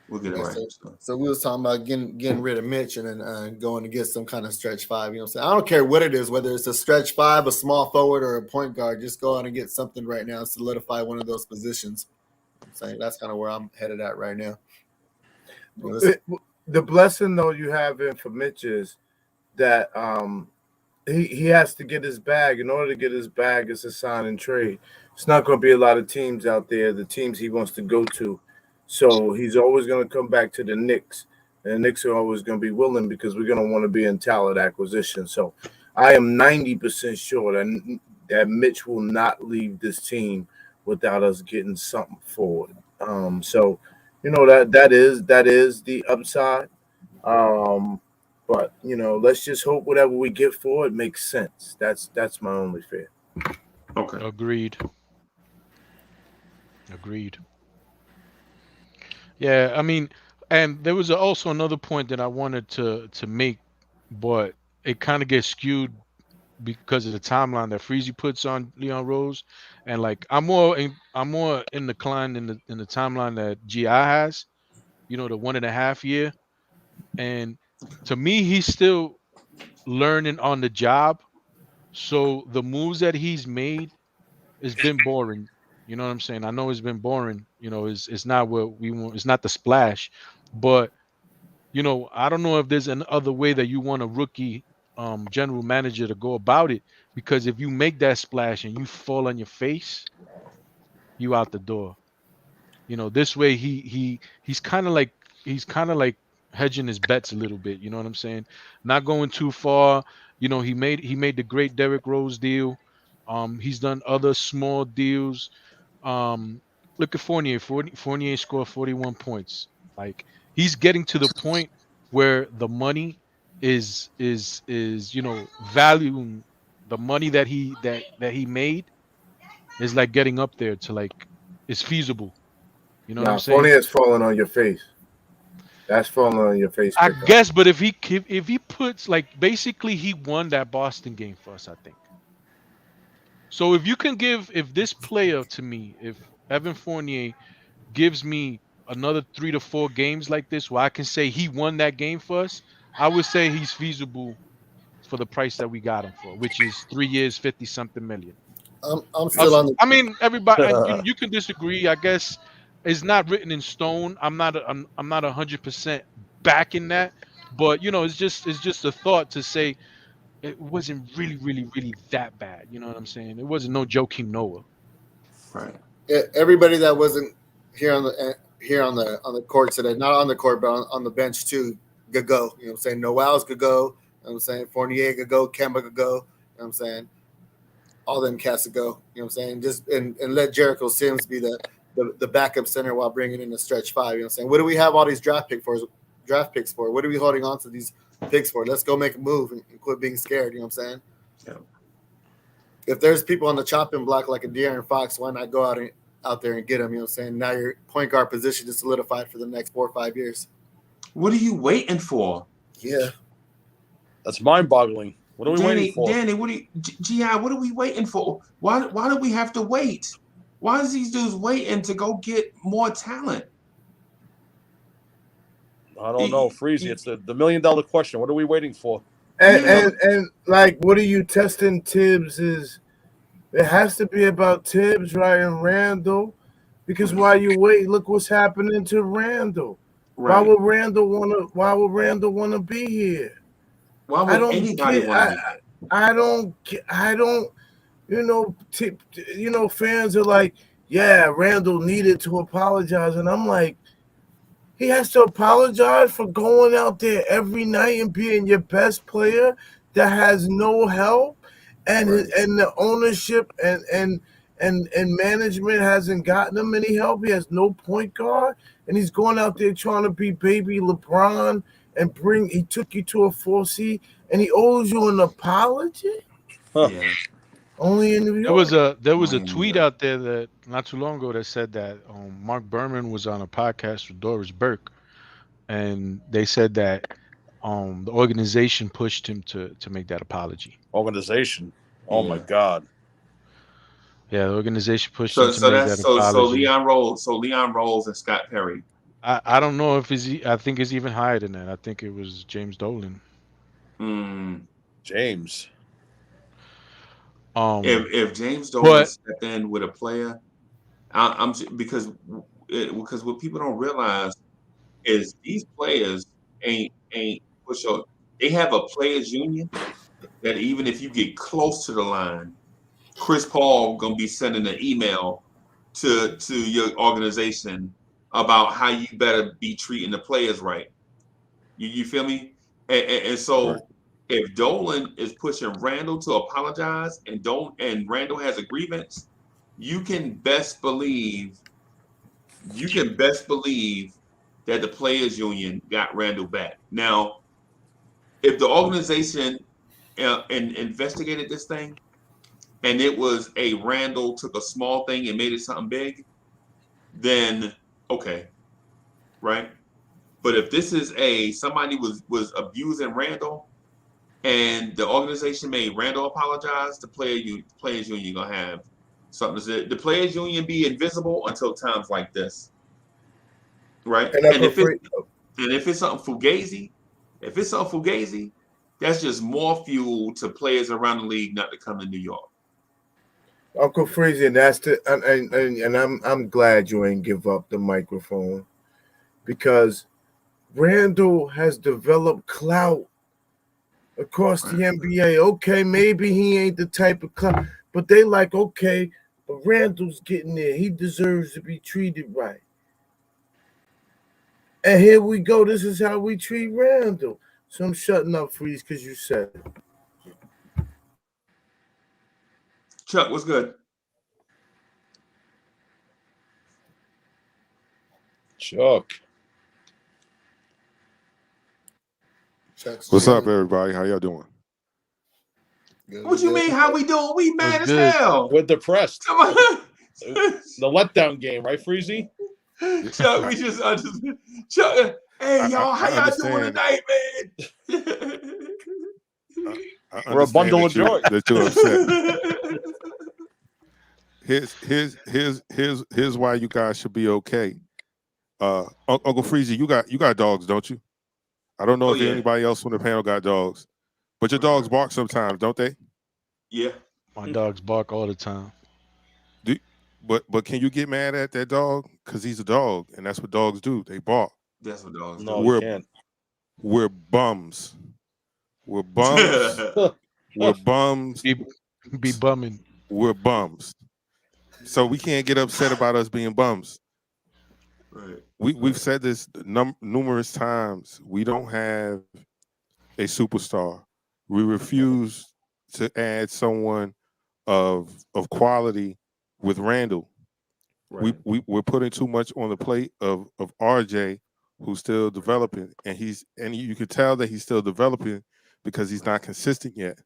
We'll get it right. So we was talking about getting rid of Mitch and then going to get some kind of stretch five. You know what I'm saying? I don't care what it is, whether it's a stretch five, a small forward, or a point guard. Just go out and get something right now, solidify one of those positions. I'm saying that's kind of where I'm headed at right now. The blessing though you have in for Mitch is that he has to get his bag. In order to get his bag, it's a sign and trade. It's not going to be a lot of teams out there, the teams he wants to go to. So he's always going to come back to the Knicks. And the Knicks are always going to be willing because we're going to want to be in talent acquisition. So I am 90% sure that Mitch will not leave this team without us getting something for it. So, that is the upside. But let's just hope whatever we get for it makes sense. That's my only fear. Okay. Agreed. Yeah, I mean, and there was also another point that I wanted to make, but it kind of gets skewed because of the timeline that Freezy puts on Leon Rose, and like I'm more inclined in the timeline that GI has, the 1.5 year, and to me he's still learning on the job, so the moves that he's made has been boring. You know what I'm saying? I know it's been boring. It's not what we want. It's not the splash, but I don't know if there's an other way that you want a rookie general manager to go about it, because if you make that splash and you fall on your face, you out the door. This way he's kind of like hedging his bets a little bit. You know what I'm saying? Not going too far. He made the great Derrick Rose deal. He's done other small deals. Look at Fournier. Fournier scored 41 points. Like, he's getting to the point where the money is valuing the money that he made is like getting up there to like it's feasible. You know what I'm Now, saying? Fournier is falling on your face. That's falling on your face. I guess, but if he puts, like, basically he won that Boston game for us, I think. So if this player to me, if Evan Fournier gives me another 3 to 4 games like this where I can say he won that game for us, I would say he's feasible for the price that we got him for, which is 3 years, 50 something million. I'm still on the. I mean, everybody, and you can disagree. I guess it's not written in stone. I'm not 100% backing that, but it's just a thought to say it wasn't really, really, really that bad. You know what I'm saying? It wasn't no Joakim Noah. Right. Everybody that wasn't here on the court today, not on the court, but on the bench too, could go. You know what I'm saying? Noel's could go. what I'm saying? Fournier could go, Kemba could go. You know what I'm saying? All them cats could go. You know what I'm saying? Just and let Jericho Sims be the backup center while bringing in a stretch five. You know what I'm saying? What do we have all these draft picks for? What are we holding on to these picks for? Let's go make a move and quit being scared. You know what I'm saying? Yeah. If there's people on the chopping block like a De'Aaron Fox, why not go out there and get them? You know what I'm saying? Now your point guard position is solidified for the next 4 or 5 years. What are you waiting for? Yeah. That's mind-boggling. What are we waiting for? Danny, what are you, GI? What are we waiting for? Why do we have to wait? Why is these dudes waiting to go get more talent? I don't know, Freezy. It's the $1 million question. What are we waiting for? And like, what are you testing Tibbs is? It has to be about Tibbs, right, and Randle, because while you wait, look what's happening to Randle. Right. Why would Randle wanna be here? Why would anybody want to be here? I don't. Fans are like, yeah, Randle needed to apologize, and I'm like, he has to apologize for going out there every night and being your best player that has no help, and and the ownership and management hasn't gotten him any help. He has no point guard, and he's going out there trying to be baby LeBron and he took you to a 4 seed, and he owes you an apology. Huh. Yeah. Only in New York. There was a tweet out there that not too long ago that said that Mark Berman was on a podcast with Doris Burke, and they said that the organization pushed him to make that apology. Organization. Oh my God. Yeah, the organization pushed him to make that apology. So Leon Rose and Scott Perry. I don't know if I think it's even higher than that. I think it was James Dolan. James. If James Dolan stepped in with a player, I'm because what people don't realize is these players ain't push up. They have a players union that even if you get close to the line, Chris Paul gonna be sending an email to your organization about how you better be treating the players right. You feel me? And so Right. if Dolan is pushing Randle to apologize and Randle has a grievance, you can best believe that the players union got Randle back. Now, if the organization investigated this thing and it was a Randle took a small thing and made it something big, then okay, right? But if this is somebody was abusing Randle and the organization made Randle apologize, the players union gonna have something to say. The players union be invisible until times like this, right? And if it's something fugazi, that's just more fuel to players around the league not to come to New York. Uncle Freezy, and I'm glad you ain't give up the microphone, because Randle has developed clout across the NBA. Okay, maybe he ain't the type of clout, but they like, okay, but Randle's getting there. He deserves to be treated right. And here we go. This is how we treat Randle. So I'm shutting up, Freeze, because you said it. Chuck, what's good? Chuck. What's up, everybody? How y'all doing? Good, what you mean? How we doing? We mad as hell. We're depressed. Come on. The letdown game, right, Freezy? Chuck, Chuck. Hey, y'all, how y'all doing tonight, man? We're a bundle of joy. That you're upset. Here's why you guys should be okay. Uncle Freezy, you got dogs, don't you? I don't know if anybody else on the panel got dogs, but your dogs bark sometimes, don't they? Yeah. My dogs bark all the time. But can you get mad at that dog? Because he's a dog, and that's what dogs do. They bark. That's what dogs do. No, we can't. We're bums. We're bums. We're bums. Be bumming. We're bums. So we can't get upset about us being bums. Right. We've said this numerous times. We don't have a superstar. We refuse to add someone of quality with Randle. Right. We're putting too much on the plate of RJ, who's still developing, and you can tell that he's still developing because he's not consistent yet,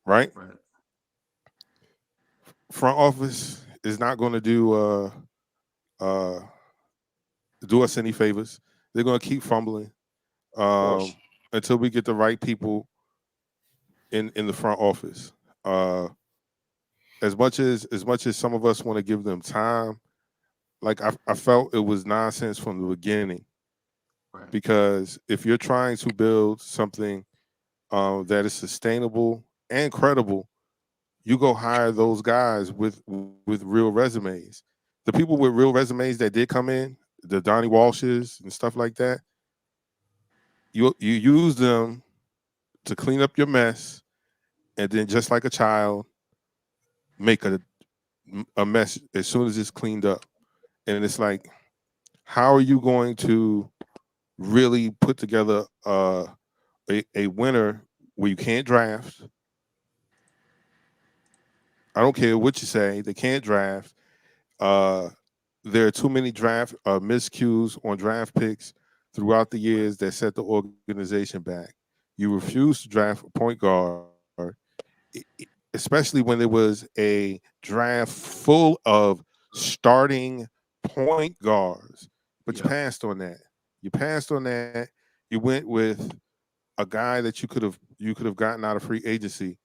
right? Right. Front office is not going to uh, do us any favors. They're going to keep fumbling Of course. until we get the right people in the front office. As much as some of us want to give them time, like I felt it was nonsense from the beginning. Right. Because if you're trying to build something that is sustainable and credible, you go hire those guys with real resumes. The people with real resumes that did come in, the Donnie Walshes and stuff like that, you use them to clean up your mess, and then just like a child, make a mess as soon as it's cleaned up. And it's like, how are you going to really put together a winner where you can't draft? I don't care what you say, they can't draft. Uh, there are too many draft miscues on draft picks throughout the years that set the organization back. You refuse to draft a point guard, especially when there was a draft full of starting point guards. But you Yeah. passed on that. You passed on that. You went with a guy that you could have gotten out of free agency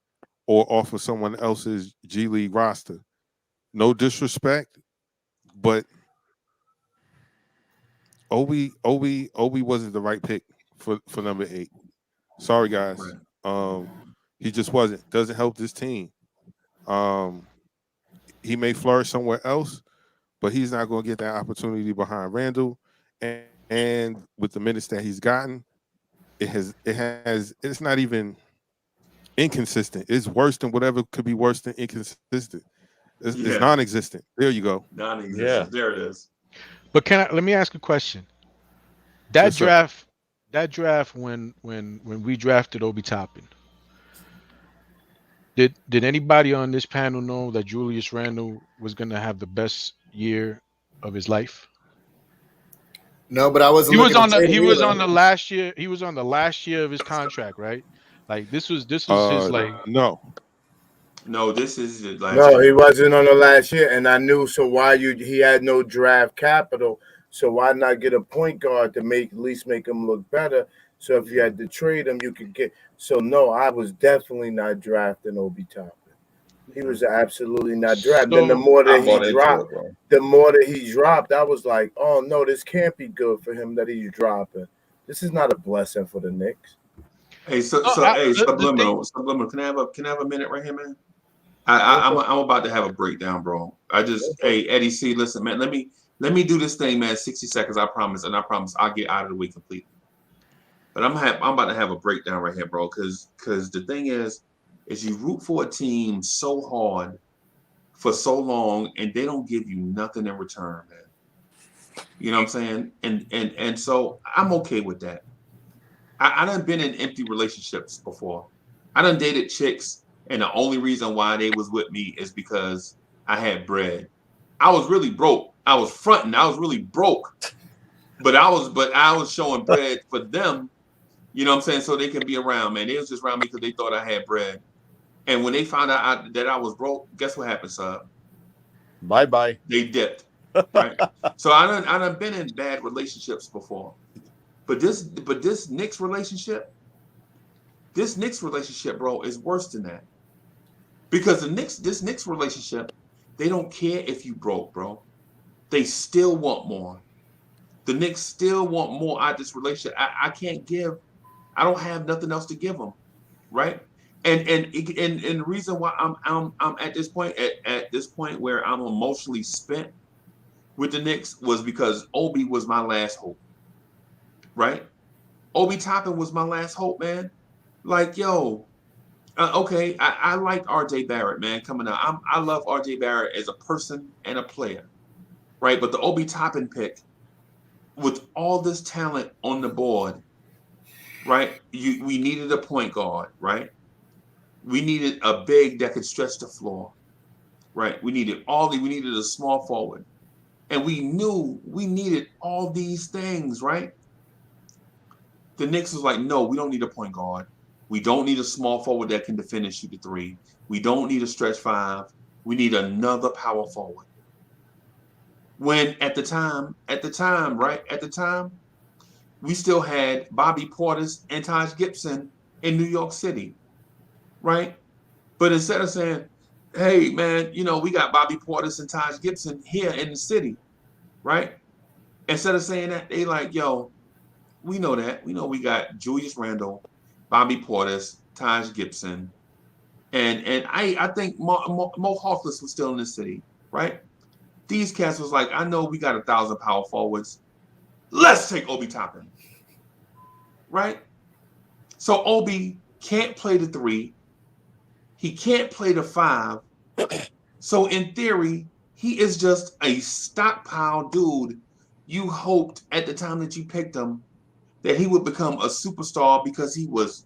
or off of someone else's G League roster. No disrespect, but Obi wasn't the right pick for number 8. Sorry guys. Right. He just wasn't. Doesn't help this team. Um, he may flourish somewhere else, but he's not going to get that opportunity behind Randle. And with the minutes that he's gotten, it's not even inconsistent. It's worse than whatever could be worse than inconsistent. It's Yeah. non-existent. There you go. Non-existent. Yeah. There it is. But let me ask a question. That Yes, sir. draft, that draft when we drafted Obi Toppin, did anybody on this panel know that Julius Randle was gonna have the best year of his life? No, but I wasn't He was looking on to the trade he him was either. on the last year. He was on the last year of his contract, right? Like this was his like. No. No, this is the last No, he year. wasn't on the last year, and I knew. So why he had no draft capital? So why not get a point guard to at least make him look better? So if you had to trade him, you could get. So no, I was definitely not drafting Obi Toppin. He was absolutely not drafted. Then the So more I that he bought into dropped, it, bro. I was like, oh no, this can't be good for him that he's dropping. This is not a blessing for the Knicks. Hey, so no, so hey, the thing. subliminal. Can I have a minute right here, man? I'm about to have a breakdown, bro. Hey, Eddie C, listen, man. Let me do this thing, man. 60 seconds, I promise, and I promise I'll get out of the way completely. But I'm about to have a breakdown right here, bro. Because the thing is you root for a team so hard for so long, and they don't give you nothing in return, man. You know what I'm saying? And so I'm okay with that. I done been in empty relationships before. I done dated chicks, and the only reason why they was with me is because I had bread. I was really broke. I was fronting. I was really broke, but I was showing bread for them. You know what I'm saying? So they can be around, man. They was just around me because they thought I had bread. And when they found out that I was broke, guess what happened, sir? Bye-bye. They dipped, right? So I done been in bad relationships before, but this Knicks relationship. This Knicks relationship, bro, is worse than that. Because this Knicks relationship, they don't care if you broke, bro. They still want more. The Knicks still want more out of this relationship. I can't give. I don't have nothing else to give them, right? And the reason why I'm at this point at this point where I'm emotionally spent with the Knicks was because Obi was my last hope, right? Obi Toppin was my last hope, man. Like, yo, okay, I like RJ Barrett, man, coming out. I love RJ Barrett as a person and a player, right? But the Obi Toppin pick, with all this talent on the board, right? We needed a point guard, right? We needed a big that could stretch the floor, right? We needed a small forward. And we knew we needed all these things, right? The Knicks was like, no, we don't need a point guard. We don't need a small forward that can defend and shoot the three. We don't need a stretch five. We need another power forward. When at the time, we still had Bobby Portis and Taj Gibson in New York City, right? But instead of saying, hey, man, we got Bobby Portis and Taj Gibson here in the city, right? Instead of saying that, they like, yo, we know that. We know we got Julius Randle, Bobby Portis, Taj Gibson, and I think Mo Harkless was still in the city, right? These cats was like, I know we got 1,000 power forwards. Let's take Obi Toppin, right? So Obi can't play the three. He can't play the five. So in theory, he is just a stockpile dude. You hoped at the time that you picked him that he would become a superstar because he was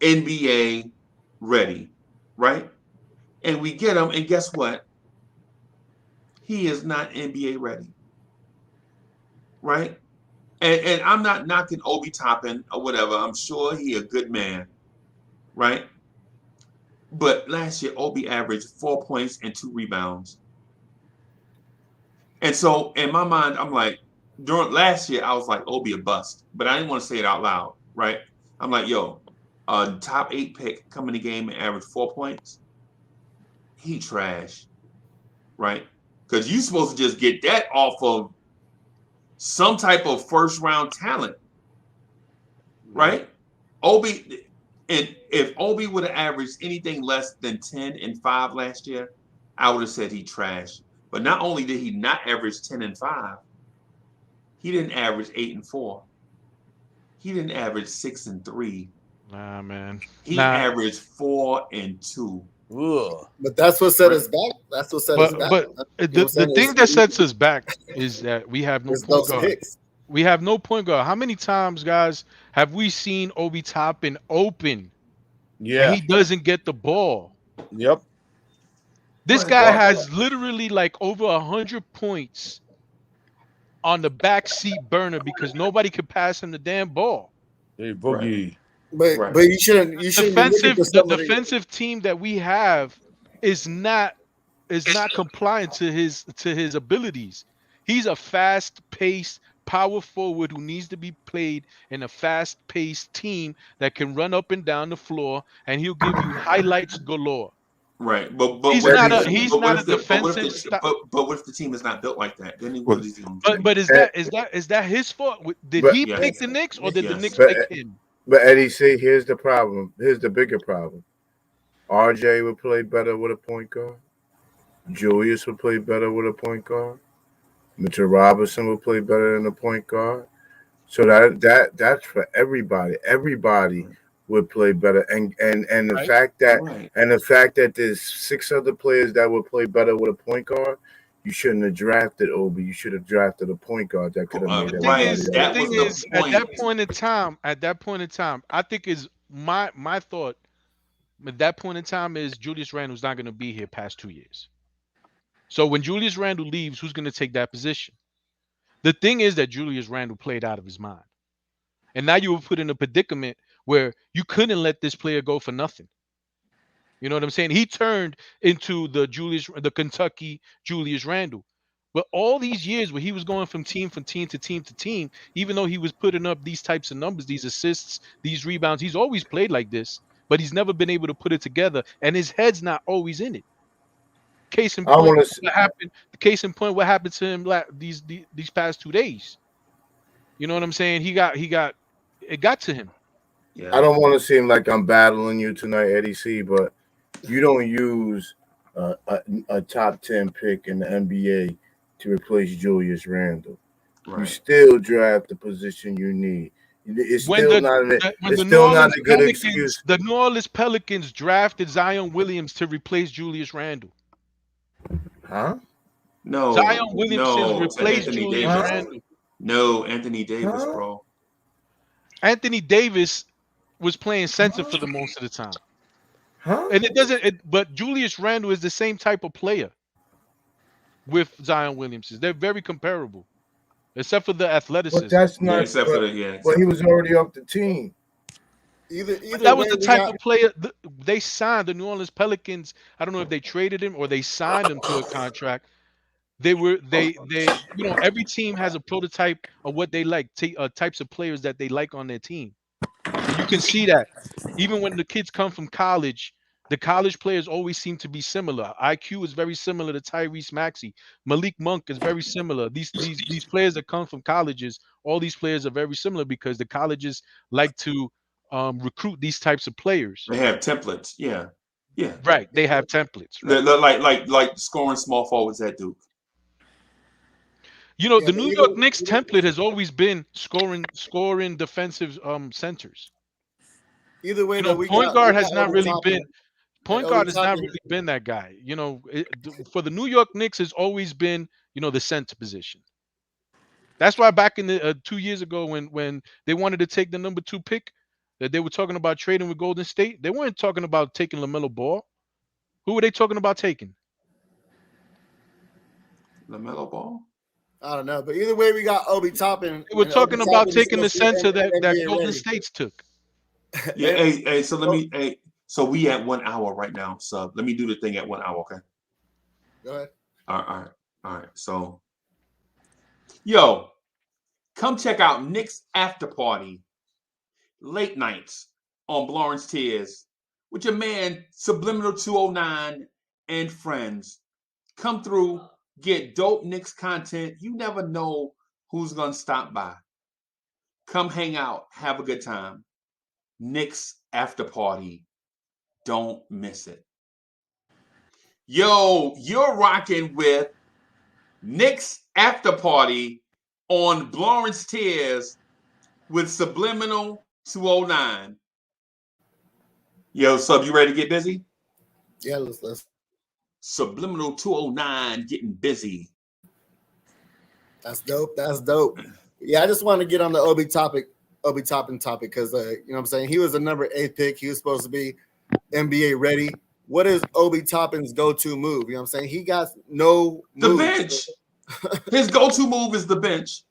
NBA ready, right? And we get him, and guess what? He is not NBA ready, right? And I'm not knocking Obi Toppin or whatever. I'm sure he a good man, right? But last year, Obi averaged 4 points and 2 rebounds. And so in my mind, I'm like, during last year, I was like, Obi a bust. But I didn't want to say it out loud, right? I'm like, yo, a top 8 pick come in the game and average 4 points. He trash, right? Because you're supposed to just get that off of some type of first round talent, right? Obi, and if Obi would have averaged anything less than 10 and 5 last year, I would have said he trash. But not only did he not average 10 and 5, he didn't average 8 and 4. He didn't average 6 and 3. Nah, man. He averaged 4 and 2. Ugh. But that's what set us back. That's what set us back. But the thing that sets us back is that we have no point guard. Picks. We have no point guard. How many times, guys, have we seen Obi Toppin open? Yeah. And he doesn't get the ball. Yep. This guy has literally like over 100 points on the backseat burner because nobody could pass him the damn ball. Hey, Boogie. But you shouldn't. The defensive team that we have is not compliant to his abilities. He's a fast-paced power forward who needs to be played in a fast-paced team that can run up and down the floor, and he'll give you highlights galore. Right, but he's not a defensive. But what if the team is not built like that? Then what is he going to do? But is that his fault? Did he pick the Knicks or did the Knicks pick him? But Eddie, see, here's the problem. Here's the bigger problem. RJ would play better with a point guard. Julius would play better with a point guard. Mitchell Robinson would play better than a point guard. So that's for everybody. Everybody would play better. And the fact that there's 6 other players that would play better with a point guard, you shouldn't have drafted Obi. You should have drafted a point guard that could have made it. At that point in time, I think is my thought at that point in time is Julius Randle's not going to be here past 2 years. So when Julius Randle leaves, who's going to take that position? The thing is that Julius Randle played out of his mind. And now you were put in a predicament where you couldn't let this player go for nothing. You know what I'm saying? He turned into the Kentucky Julius Randle. But all these years where he was going from team to team, even though he was putting up these types of numbers, these assists, these rebounds, he's always played like this, but he's never been able to put it together, and his head's not always in it. Case in point, what happened to him these past 2 days? You know what I'm saying? It got to him. Yeah. I don't want to seem like I'm battling you tonight, Eddie C, but you don't use a top 10 pick in the NBA to replace Julius Randle. Right. You still draft the position you need. It's still not a good excuse. The New Orleans Pelicans drafted Zion Williams to replace Julius Randle. Huh? No. Zion Williams replaced Julius Randle. No, Anthony Davis, bro. Anthony Davis was playing center for the most of the time. Huh? And it doesn't. But Julius Randle is the same type of player with Zion Williamson. They're very comparable, except for the But athleticism. that's Yeah, not. except for the yeah. But Except he for was already off the team. But Either that was way, the we type got of player they signed. The New Orleans Pelicans. I don't know if they traded him or they signed him to a contract. They every team has a prototype of what they like, types of players that they like on their team. And you can see that even when the kids come from college, the college players always seem to be similar. IQ is very similar to Tyrese Maxey. Malik Monk is very similar. These players that come from colleges, all these players are very similar because the colleges like to recruit these types of players. they have templates. Yeah, yeah. Right. They have templates, They're right? like scoring small forwards at Duke. The but New York Knicks template has always been scoring defensive centers. either way though, Point we guard got has not Obi really Toppin been and point Obi guard has not Toppin. really been that guy. For the New York Knicks has always been, the center position. That's why back in the 2 years ago when they wanted to take the number 2 pick, that they were talking about trading with Golden State, they weren't talking about taking LaMelo Ball. Who were they talking about taking? LaMelo Ball. I don't know, but either way, we got Obi Toppin. They were And Obi talking about Toppin is taking the supposed to be center that NBA Golden ready. States took. Yeah. Hey. So let me. Hey. So we at 1 hour right now. So let me do the thing at 1 hour. Okay. Go ahead. All right. So, yo, come check out Knicks After Party late nights on Lawrence Tears with your man Subliminal 209 and friends. Come through, get dope Knicks content. You never know who's gonna stop by. Come hang out, have a good time. Knicks After Party. Don't miss it. Yo, you're rocking with Knicks After Party on Lawrence Tears with Subliminal 209. Yo, Sub, you ready to get busy? Yeah, let's. Subliminal 209 getting busy. That's dope. That's dope. Yeah, I just want to get on the Obi Toppin topic because you know what I'm saying. He was the number 8 pick. He was supposed to be NBA ready. What is Obi Toppin's go-to move? You know what I'm saying? He got no The moves. bench. His go-to move is the bench.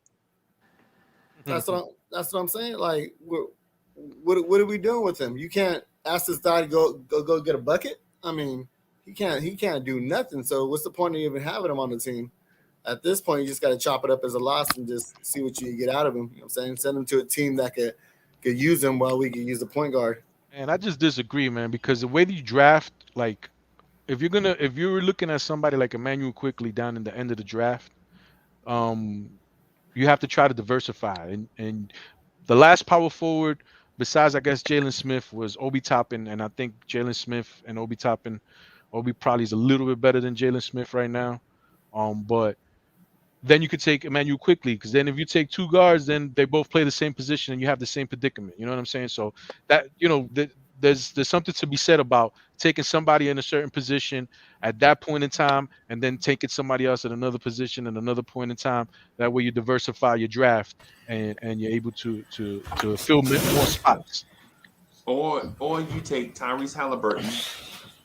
That's what I'm saying. Like, what are we doing with him? You can't ask this guy to go get a bucket. I mean, he can't do nothing. So what's the point of even having him on the team? At this point, you just got to chop it up as a loss and just see what you get out of him. You know what I'm saying? Send him to a team that could use him while we could use the point guard. And I just disagree, man, because the way that you draft, like, if you're looking at somebody like Emmanuel Quickly down in the end of the draft, you have to try to diversify. And the last power forward, besides I guess Jalen Smith, was Obi Toppin, and I think Jalen Smith and Obi Toppin, Obi probably is a little bit better than Jalen Smith right now. But then you could take Emmanuel Quickly, because then if you take 2 guards, then they both play the same position and you have the same predicament. You know what I'm saying? So that there's something to be said about taking somebody in a certain position at that point in time and then taking somebody else at another position at another point in time. That way you diversify your draft and you're able to fill more spots. Or you take Tyrese Halliburton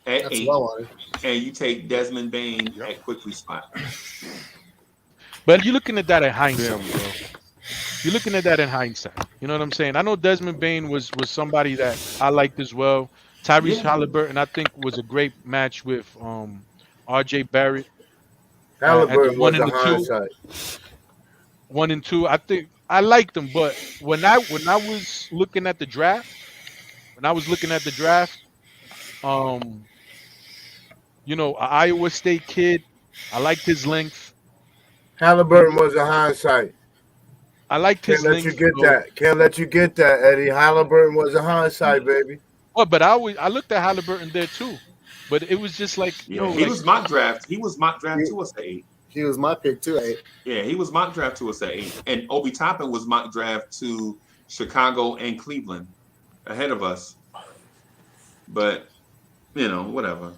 at That's 8, what I wanted. and you take Desmond Bain at Quickly spot. But you're looking at that in hindsight, Damn, bro. You're looking at that in hindsight. You know what I'm saying? I know Desmond Bain was somebody that I liked as well. Tyrese Halliburton, I think, was a great match with R.J. Barrett. At the Halliburton 1 was and a the 2. hindsight. 1 and 2, I think I liked them, but when I was looking at the draft, an Iowa State kid, I liked his length. Halliburton was a hindsight. I liked Can't his let length. you get so- that. Can't let you get that, Eddie. Halliburton was a hindsight, baby. Well, but I looked at Halliburton there too, but it was just like Yeah, he was mock draft. He was mock draft to us at 8. He was my pick too. 8. Yeah, he was mock draft to us at 8. And Obi Toppin was mock draft to Chicago and Cleveland ahead of us. But, whatever.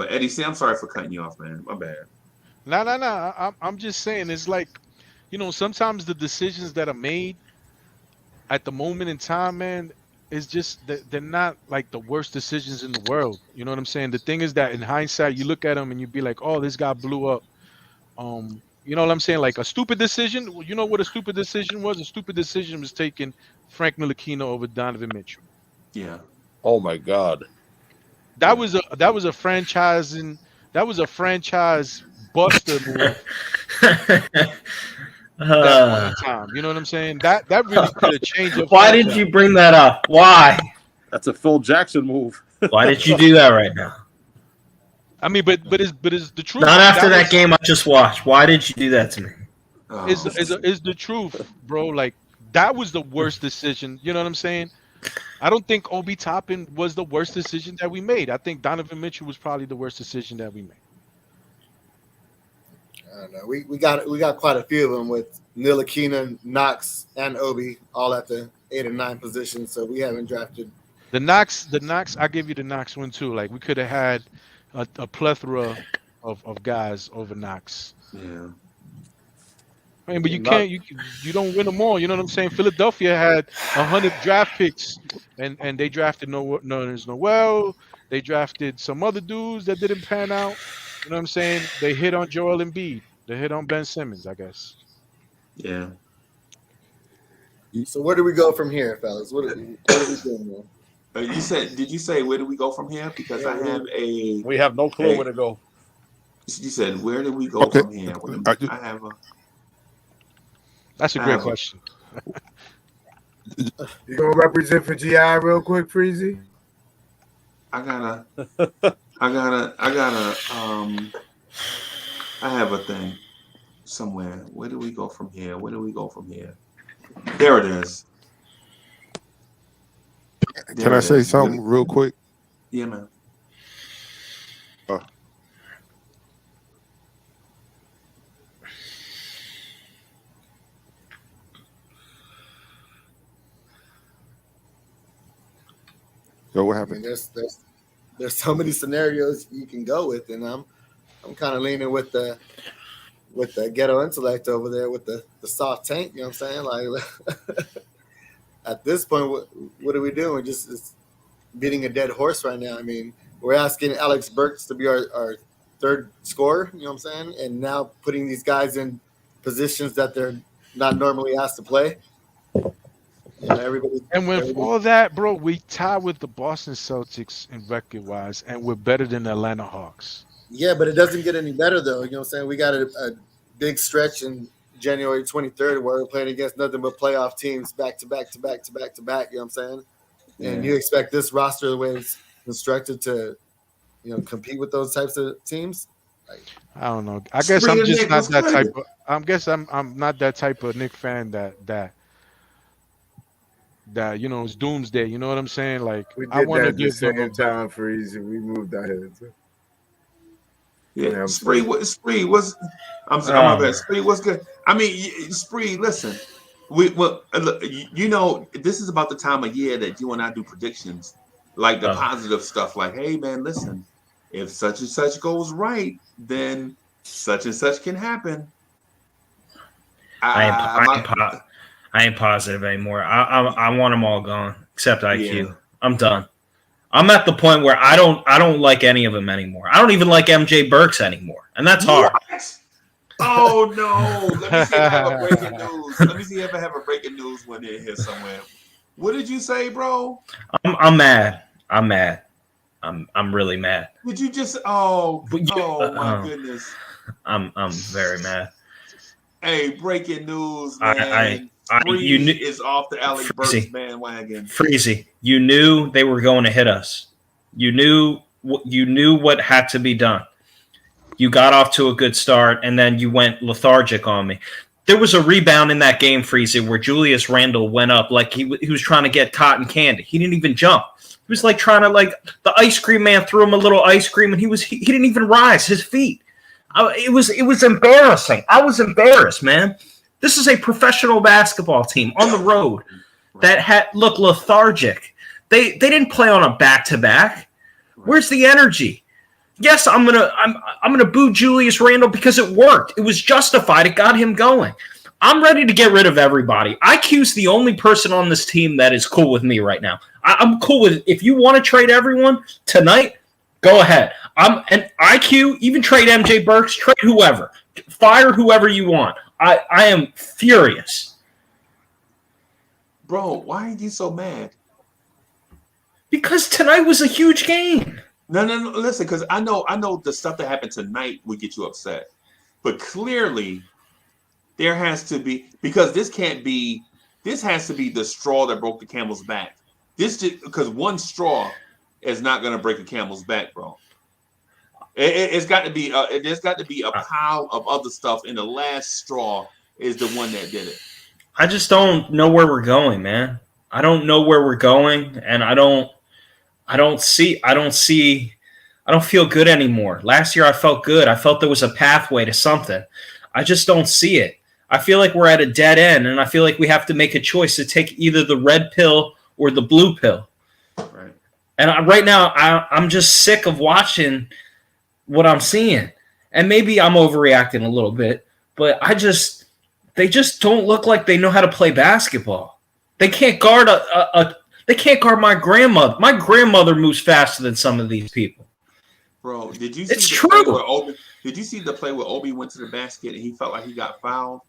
Eddie, I'm sorry for cutting you off, man. My bad. No. I'm just saying, it's like, sometimes the decisions that are made at the moment in time, man, it's just that they're not like the worst decisions in the world. You know what I'm saying? The thing is that in hindsight, you look at them and you be like, oh, this guy blew up. You know what I'm saying? Like a stupid decision. You know what a stupid decision was? A stupid decision was taking Frank Ntilikina over Donovan Mitchell. Yeah. Oh my God. That was a franchise buster move that one time. You know what I'm saying? That really could have changed your Why franchise. did you bring that up? Why? That's a Phil Jackson move. Why did you do that right now? I mean, but it's the truth. Not after that game I just watched. Why did you do that to me? Is the truth, bro. Like that was the worst decision. You know what I'm saying? I don't think Obi Toppin was the worst decision that we made. I think Donovan Mitchell was probably the worst decision that we made. I don't know. We got quite a few of them with Ntilikina, Knox, and Obi all at the 8 and 9 position. So we haven't drafted. The Knox. I give you the Knox one too. Like we could have had a plethora of guys over Knox. Yeah. I mean, but you can't. You don't win them all. You know what I'm saying? Philadelphia had 100 draft picks, and they drafted Noel. They drafted some other dudes that didn't pan out. You know what I'm saying? They hit on Joel Embiid. They hit on Ben Simmons, I guess. Yeah. So where do we go from here, fellas? What are we doing here? Did you say where do we go from here? Because I have a. We have no clue where to go. You said where do we go from here? I have a. That's a great question. You gonna represent for GI real quick, Freezy? I have a thing somewhere. Where do we go from here? There it is. Can I say something real quick? Yeah, man. Yo, what I happened? mean, there's so many scenarios you can go with, and I'm kind of leaning with the ghetto intellect over there with the soft tank. You know what I'm saying? Like at this point, what are we doing? Just beating a dead horse right now. I mean, we're asking Alex Burks to be our third scorer. You know what I'm saying? And now putting these guys in positions that they're not normally asked to play. You know, all that, bro, we tie with the Boston Celtics in record-wise, and we're better than the Atlanta Hawks. Yeah, but it doesn't get any better, though. You know what I'm saying? We got a big stretch in January 23rd where we're playing against nothing but playoff teams back to back to back to back to back. You know what I'm saying? Yeah. And you expect this roster, the way it's constructed, to compete with those types of teams? Like, I don't know. I guess I'm just not that type of. I guess I'm not that type of Knicks fan that it's doomsday. You know what I'm saying? Like I want to give them a time for easy. We moved ahead. Yeah, Spree was. I'm my bad. Spree was good. I mean, Spree. Listen, this is about the time of year that you and I do predictions, like the positive stuff. Like, hey, man, listen, if such and such goes right, then such and such can happen. I ain't positive anymore. I want them all gone except IQ. Yeah. I'm done. I'm at the point where I don't like any of them anymore. I don't even like MJ Burks anymore, and that's hard. Oh no! Let me see if I have a breaking news one in here somewhere. What did you say, bro? I'm mad. I'm really mad. Did you just? Oh my goodness! I'm very mad. Hey, breaking news, man. You knew is off the Alex Burks bandwagon. Freezy, you knew they were going to hit us. You knew what had to be done. You got off to a good start, and then you went lethargic on me. There was a rebound in that game, Freezy, where Julius Randle went up like he was trying to get cotton candy. He didn't even jump. He was like trying to the ice cream man threw him a little ice cream, and he didn't even rise his feet. It was embarrassing. I was embarrassed, man. This is a professional basketball team on the road that had lethargic. They didn't play on a back-to-back. Where's the energy? Yes, I'm gonna boo Julius Randle because it worked. It was justified. It got him going. I'm ready to get rid of everybody. IQ's the only person on this team that is cool with me right now. I'm cool with it. If you want to trade everyone tonight, go ahead. I'm an IQ, even trade MJ Burks, trade whoever. Fire whoever you want. I am furious. Bro, why are you so mad? Because tonight was a huge game. No. Listen, because I know the stuff that happened tonight would get you upset. But clearly, there has to be, because this has to be the straw that broke the camel's back. Because one straw is not going to break a camel's back, bro. It's got to be. There's got to be a pile of other stuff, and the last straw is the one that did it. I just don't know where we're going, man. I don't know where we're going, and I don't feel good anymore. Last year I felt good. I felt there was a pathway to something. I just don't see it. I feel like we're at a dead end, and I feel like we have to make a choice to take either the red pill or the blue pill. Right. And right now I'm just sick of watching what I'm seeing. And maybe I'm overreacting a little bit, but they just don't look like they know how to play basketball. They can't guard they can't guard my grandmother. My grandmother moves faster than some of these people. Bro, did you It's see true. Did you see the play where Obi went to the basket and he felt like he got fouled?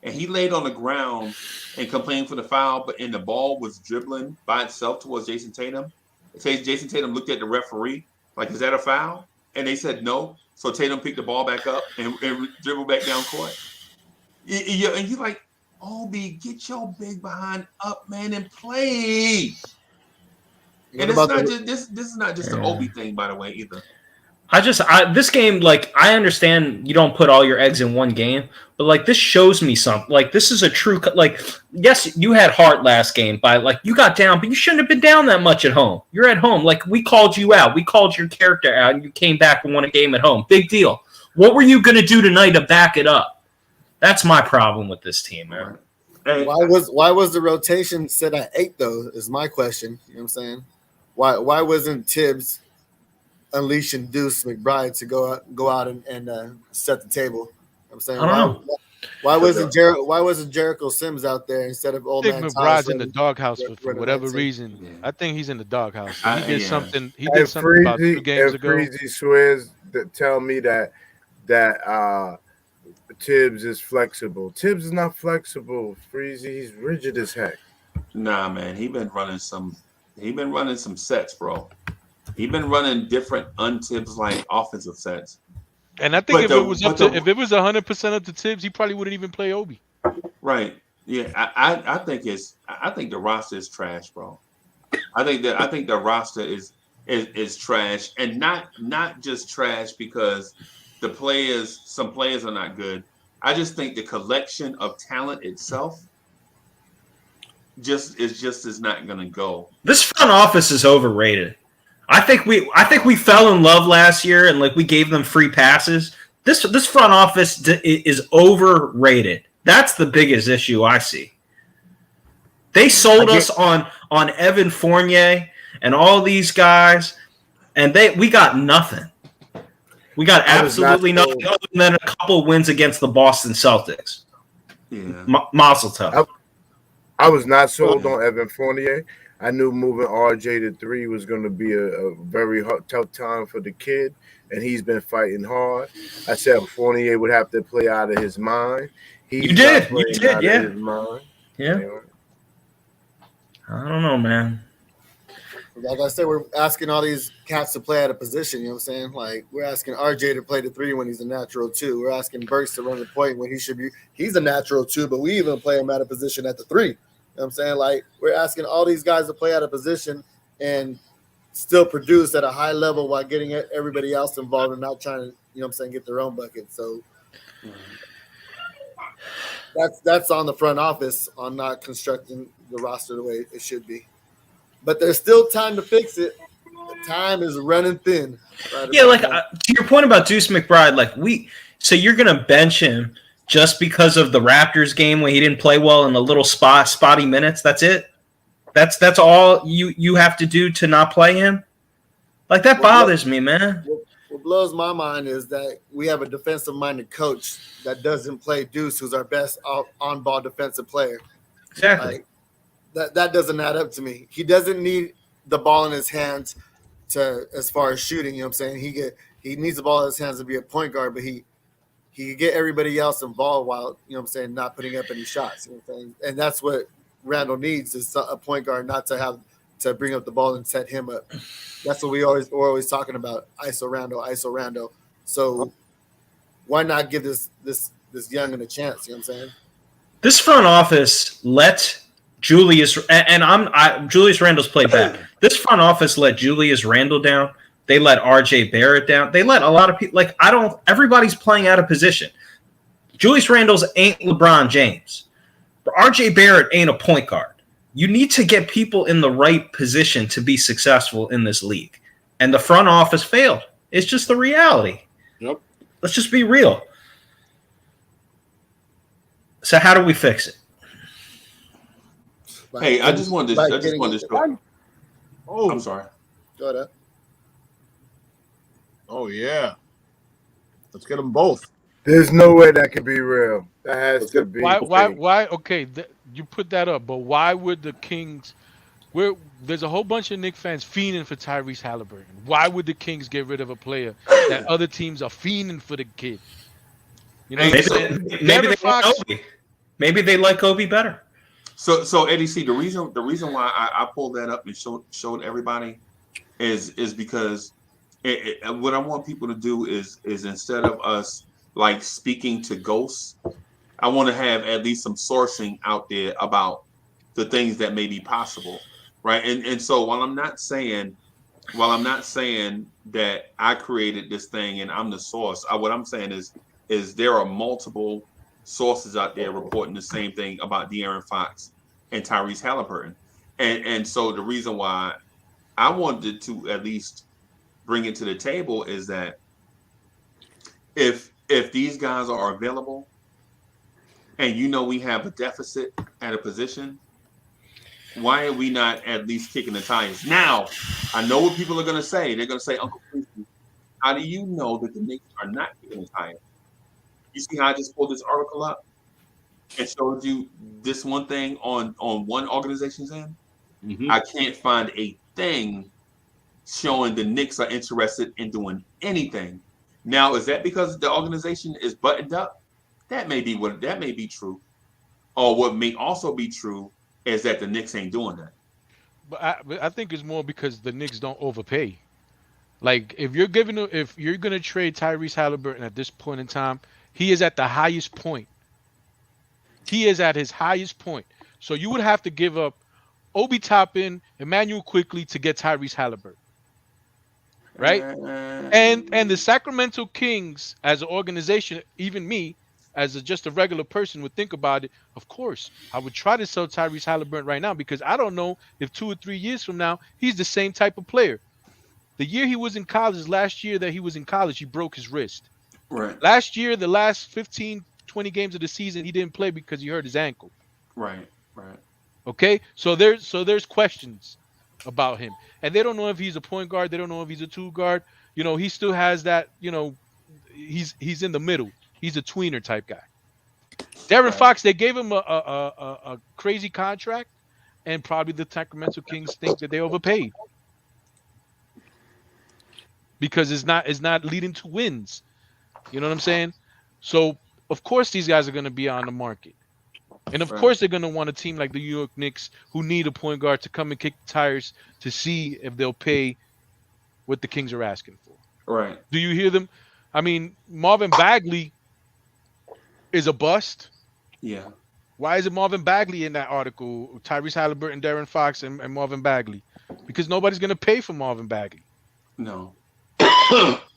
And he laid on the ground and complained for the foul, but the ball was dribbling by itself towards Jason Tatum. Jason Tatum looked at the referee like, is that a foul? And they said no. So Tatum picked the ball back up and dribbled back down court. And you're like, Obi, get your big behind up, man, and play. And it's not this is not just an Obi thing, by the way, either. This game, like, I understand you don't put all your eggs in one game, but like this shows me something. Like, this is a true, like, yes, you had heart last game by, like, you got down, but you shouldn't have been down that much at home. You're at home. Like, we called you out. We called your character out, and you came back and won a game at home. Big deal. What were you going to do tonight to back it up? That's my problem with this team, man. Hey, Why was the rotation set at 8 though? Is my question. You know what I'm saying? Why wasn't Tibbs unleashing Deuce McBride to go out and set the table? You know what I'm saying, I don't know. Why wasn't Jericho Sims out there instead of old I think man? McBride's in the doghouse for whatever Reddick. reason. Yeah. I think he's in the doghouse. He did Yeah. something. He And did something about 2 games ago. Freezy swears that tell me that Tibbs is flexible. Tibbs is not flexible. Freezy, he's rigid as heck. Nah, man, he been running some sets, bro. He been running different un-Tibbs like offensive sets. And I think But if it was 100% up to Tibbs, he probably wouldn't even play Obi. Right. Yeah, I think the roster is trash, bro. I think the roster is trash, and not just trash because some players are not good. I just think the collection of talent itself is not gonna go. This front office is overrated. I think we fell in love last year and like we gave them free passes. This front office is overrated. That's the biggest issue I see. They sold us on Evan Fournier and all these guys, and we got nothing. We got absolutely nothing other than a couple wins against the Boston Celtics. Yeah. Mazel tov. I was not sold on Evan Fournier. I knew moving RJ to 3 was going to be a very tough time for the kid, and he's been fighting hard. I said Fournier would have to play out of his mind. You did, yeah. His mind. Yeah. Anyway. I don't know, man. Like I said, we're asking all these cats to play at a position. You know what I'm saying? Like, we're asking RJ to play the 3 when he's a natural 2. We're asking Burks to run the point when he should be. He's a natural 2, but we even play him at a position at the 3. You know what I'm saying? Like, we're asking all these guys to play at a position and still produce at a high level while getting everybody else involved and not trying to, you know what I'm saying, get their own bucket. So that's on the front office on not constructing the roster the way it should be. But there's still time to fix it. The time is running thin. Yeah, like to your point about Deuce McBride, like so you're gonna bench him just because of the Raptors game when he didn't play well in the little spotty minutes. That's it. That's all you have to do to not play him. Like that bothers me, man. What blows my mind is that we have a defensive-minded coach that doesn't play Deuce, who's our best on-ball defensive player. Exactly. Like, that doesn't add up to me. He doesn't need the ball in his hands to as far as shooting. You know what I'm saying? He needs the ball in his hands to be a point guard, but he can get everybody else involved while, you know what I'm saying, not putting up any shots. You know what I'm saying? And that's what Randle needs, is a point guard not to have to bring up the ball and set him up. That's what we're always talking about. ISO Randle. So why not give this youngin a chance? You know what I'm saying? This front office let Julius Julius Randle's played bad. This front office let Julius Randle down. They let RJ Barrett down. They let a lot of people everybody's playing out of position. Julius Randle's ain't LeBron James. RJ Barrett ain't a point guard. You need to get people in the right position to be successful in this league. And the front office failed. It's just the reality. Yep. Let's just be real. So how do we fix it? Hey, I just wanted to show. Oh, I'm sorry. Go ahead. oh yeah. Let's get them both. There's no way that could be real. That has to be. Why? Okay, you put that up, but why would the Kings? There's a whole bunch of Knicks fans fiending for Tyrese Halliburton. Why would the Kings get rid of a player that other teams are fiending for the kid? You know, Maybe they like Obi. Maybe they like Obi better. So Eddie, see, the reason why I pulled that up and showed everybody is because what I want people to do is instead of us like speaking to ghosts, I want to have at least some sourcing out there about the things that may be possible, right? And so while I'm not saying that I created this thing and I'm the source, what I'm saying is there are multiple sources out there reporting the same thing about De'Aaron Fox and Tyrese Halliburton, and so the reason why I wanted to at least bring it to the table is that if these guys are available, and we have a deficit at a position, why are we not at least kicking the tires? Now, I know what people are going to say. They're going to say, Uncle Quincy, how do you know that the Knicks are not kicking the tires? You see how I just pulled this article up and showed you this one thing on one organization's end? Mm-hmm. I can't find a thing showing the Knicks are interested in doing anything. Now, is that because the organization is buttoned up? That may be true. Or what may also be true is that the Knicks ain't doing that. but I think it's more because the Knicks don't overpay. Like if you're gonna trade Tyrese Halliburton at this point in time, he is at the highest point. He is at his highest point. So you would have to give up Obi Toppin, Emmanuel Quickly to get Tyrese Halliburton. Right? And the Sacramento Kings as an organization, even me, as just a regular person would think about it, of course, I would try to sell Tyrese Halliburton right now because I don't know if 2 or 3 years from now, he's the same type of player. The year he was in college, last year that he was in college, he broke his wrist. Right. Last year, the last 15, 20 games of the season, he didn't play because he hurt his ankle. Right. Okay? So there's questions about him. And they don't know if he's a point guard. They don't know if he's a two guard. He still has that, he's in the middle. He's a tweener type guy. De'Aaron Fox, they gave him a crazy contract, and probably the Sacramento Kings think that they overpaid because it's not leading to wins. You know what I'm saying? So of course these guys are going to be on the market, and of course they're going to want a team like the New York Knicks who need a point guard to come and kick the tires to see if they'll pay what the Kings are asking for. Right. Do you hear them? I mean, Marvin Bagley is a bust. Yeah. Why is it Marvin Bagley in that article? Tyrese Halliburton, De'Aaron Fox, and Marvin Bagley. Because nobody's going to pay for Marvin Bagley. No.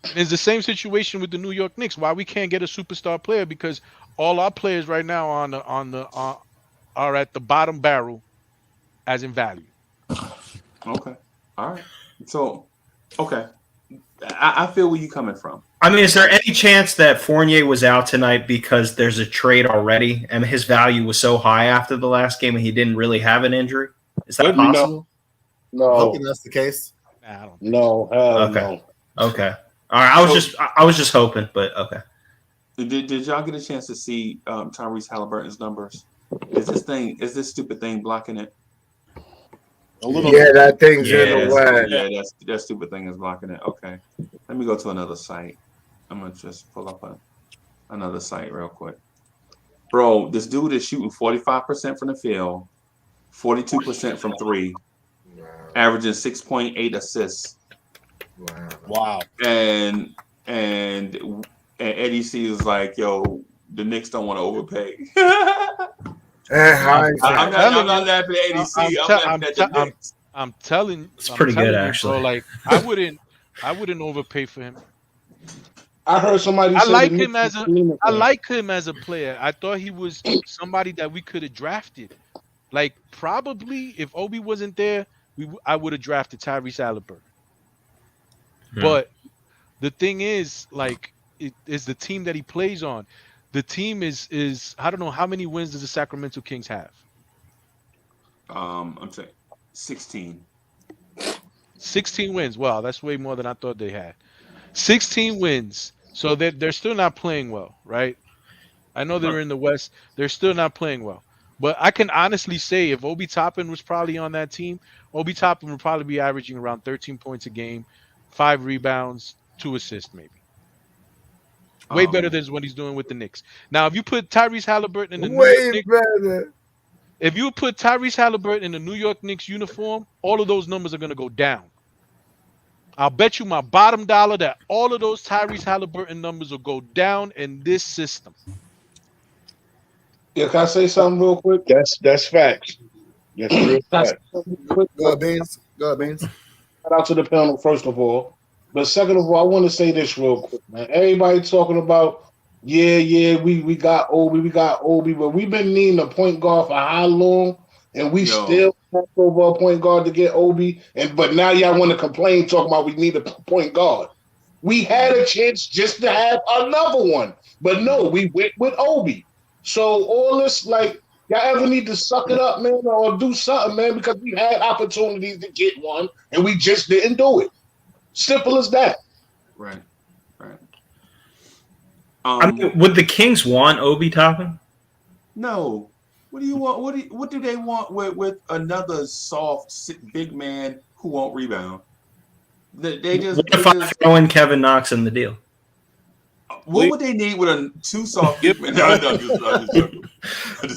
It's the same situation with the New York Knicks. Why we can't get a superstar player? Because all our players right now are at the bottom barrel as in value. Okay. All right. So, okay. I feel where you're coming from. I mean, is there any chance that Fournier was out tonight because there's a trade already and his value was so high after the last game and he didn't really have an injury? Is that possible? I'm hoping that's the case. Nah, I don't. No. Okay. No. Okay. All right. I was just hoping, but okay. Did y'all get a chance to see Tyrese Halliburton's numbers? Is this stupid thing blocking it? A little. Yeah, that thing's Yeah, in the way. yeah, that stupid thing is blocking it. Okay, let me go to another site. I'm gonna just pull up another site real quick. Bro, this dude is shooting 45% from the field, 42% from three, averaging 6.8 assists. Wow. And Eddie C is like, yo, the Knicks don't want to overpay. I'm not laughing at Eddie C. I'm laughing at the Knicks. I'm telling It's pretty good, actually. bro. Like I wouldn't overpay for him. I heard somebody I say like the him Knicks as a is screaming I for him. like him as a player. I thought he was somebody that we could have drafted. Like probably if Obi wasn't there, I would have drafted Tyrese Halliburton. But the thing is, like, it is the team that he plays on. The team is I don't know how many wins does the Sacramento Kings have? I'm saying 16. 16 wins. Wow, that's way more than I thought they had. 16 wins. So they're still not playing well, right? I know they're in the West. They're still not playing well. But I can honestly say if Obi Toppin was probably on that team, Obi Toppin would probably be averaging around 13 points a game, 5 rebounds, 2 assists maybe. Way better than what he's doing with the Knicks. Now, if you put Tyrese Halliburton in the New York Knicks, better. if you put Tyrese Halliburton in the New York Knicks uniform, all of those numbers are going to go down. I'll bet you my bottom dollar that all of those Tyrese Halliburton numbers will go down in this system. Yeah, can I say something real quick? That's facts. That's real facts. Go ahead, Beans. Shout out to the panel, first of all. But second of all, I want to say this real quick, man. Everybody talking about, we got Obi, but we've been needing a point guard for how long? And we still have over a point guard to get Obi. But now y'all want to complain, talking about we need a point guard. We had a chance just to have another one. But no, we went with Obi. So all this, like, y'all ever need to suck it up, man, or do something, man, because we had opportunities to get one, and we just didn't do it. Simple as that. Right. I mean, would the Kings want Obi Toppin? No. What do you want? What do they want with another soft big man who won't rebound? They just. What if I throw in Kevin Knox in the deal? What would they need with a two soft big men? No,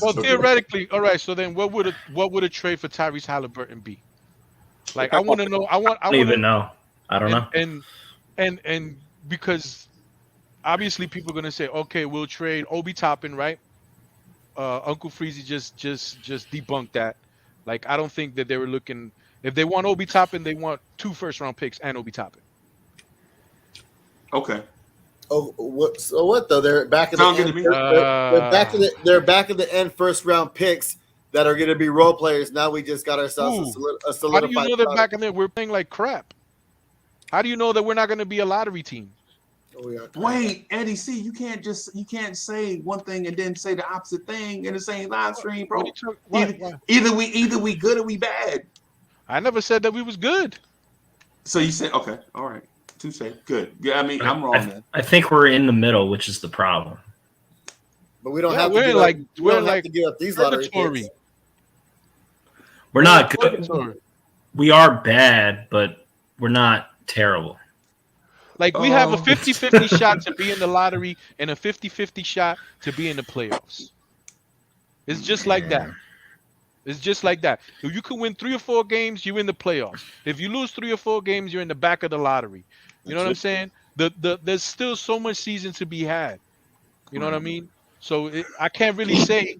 Well, theoretically, all right. So then, what would a trade for Tyrese Halliburton be? Like, I want to know. I don't even know. I don't know. And because obviously people are gonna say, okay, we'll trade Obi Toppin, right? Uncle Freezy just debunked that. Like, I don't think that they were looking. If they want Obi Toppin, they want 2 first-round picks and Obi Toppin. Okay. Oh, what? So what though? They're back in the end. They're back in the end. First-round picks that are going to be role players. Now we just got ourselves a solidified. How do you know they're back in there? We're playing like crap. How do you know that we're not going to be a lottery team? Wait, Eddie C, you can't say one thing and then say the opposite thing in the same live stream, bro. Either we good or we bad. I never said that we was good. So you said okay, all right, touche, good. Yeah, I mean I'm wrong. Then I think we're in the middle, which is the problem. But we don't have to give up these lottery picks. We're not good. We are bad, but we're not terrible. Like, we have a 50-50 shot to be in the lottery and a 50-50 shot to be in the playoffs. It's just like that. It's just like that. If you can win 3 or 4 games, you're in the playoffs. If you lose 3 or 4 games, you're in the back of the lottery. You know what I'm saying? There's still so much season to be had. You know what I mean? So I can't really say.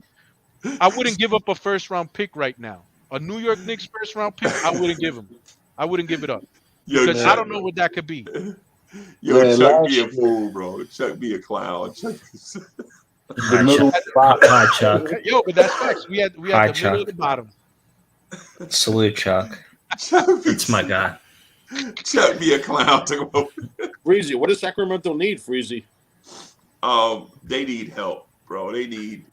I wouldn't give up a first-round pick right now. A New York Knicks first-round pick, I wouldn't give him. I wouldn't give it up. Because I don't know what that could be. Yo, man, Chuck be a fool, bro. Chuck be a clown. Chuck Hi, Chuck. Yo, but that's facts. We had the middle of the bottom. Salute, Chuck. It's my guy. Chuck be a clown. Freezy, what does Sacramento need, Freezy? They need help, bro. They need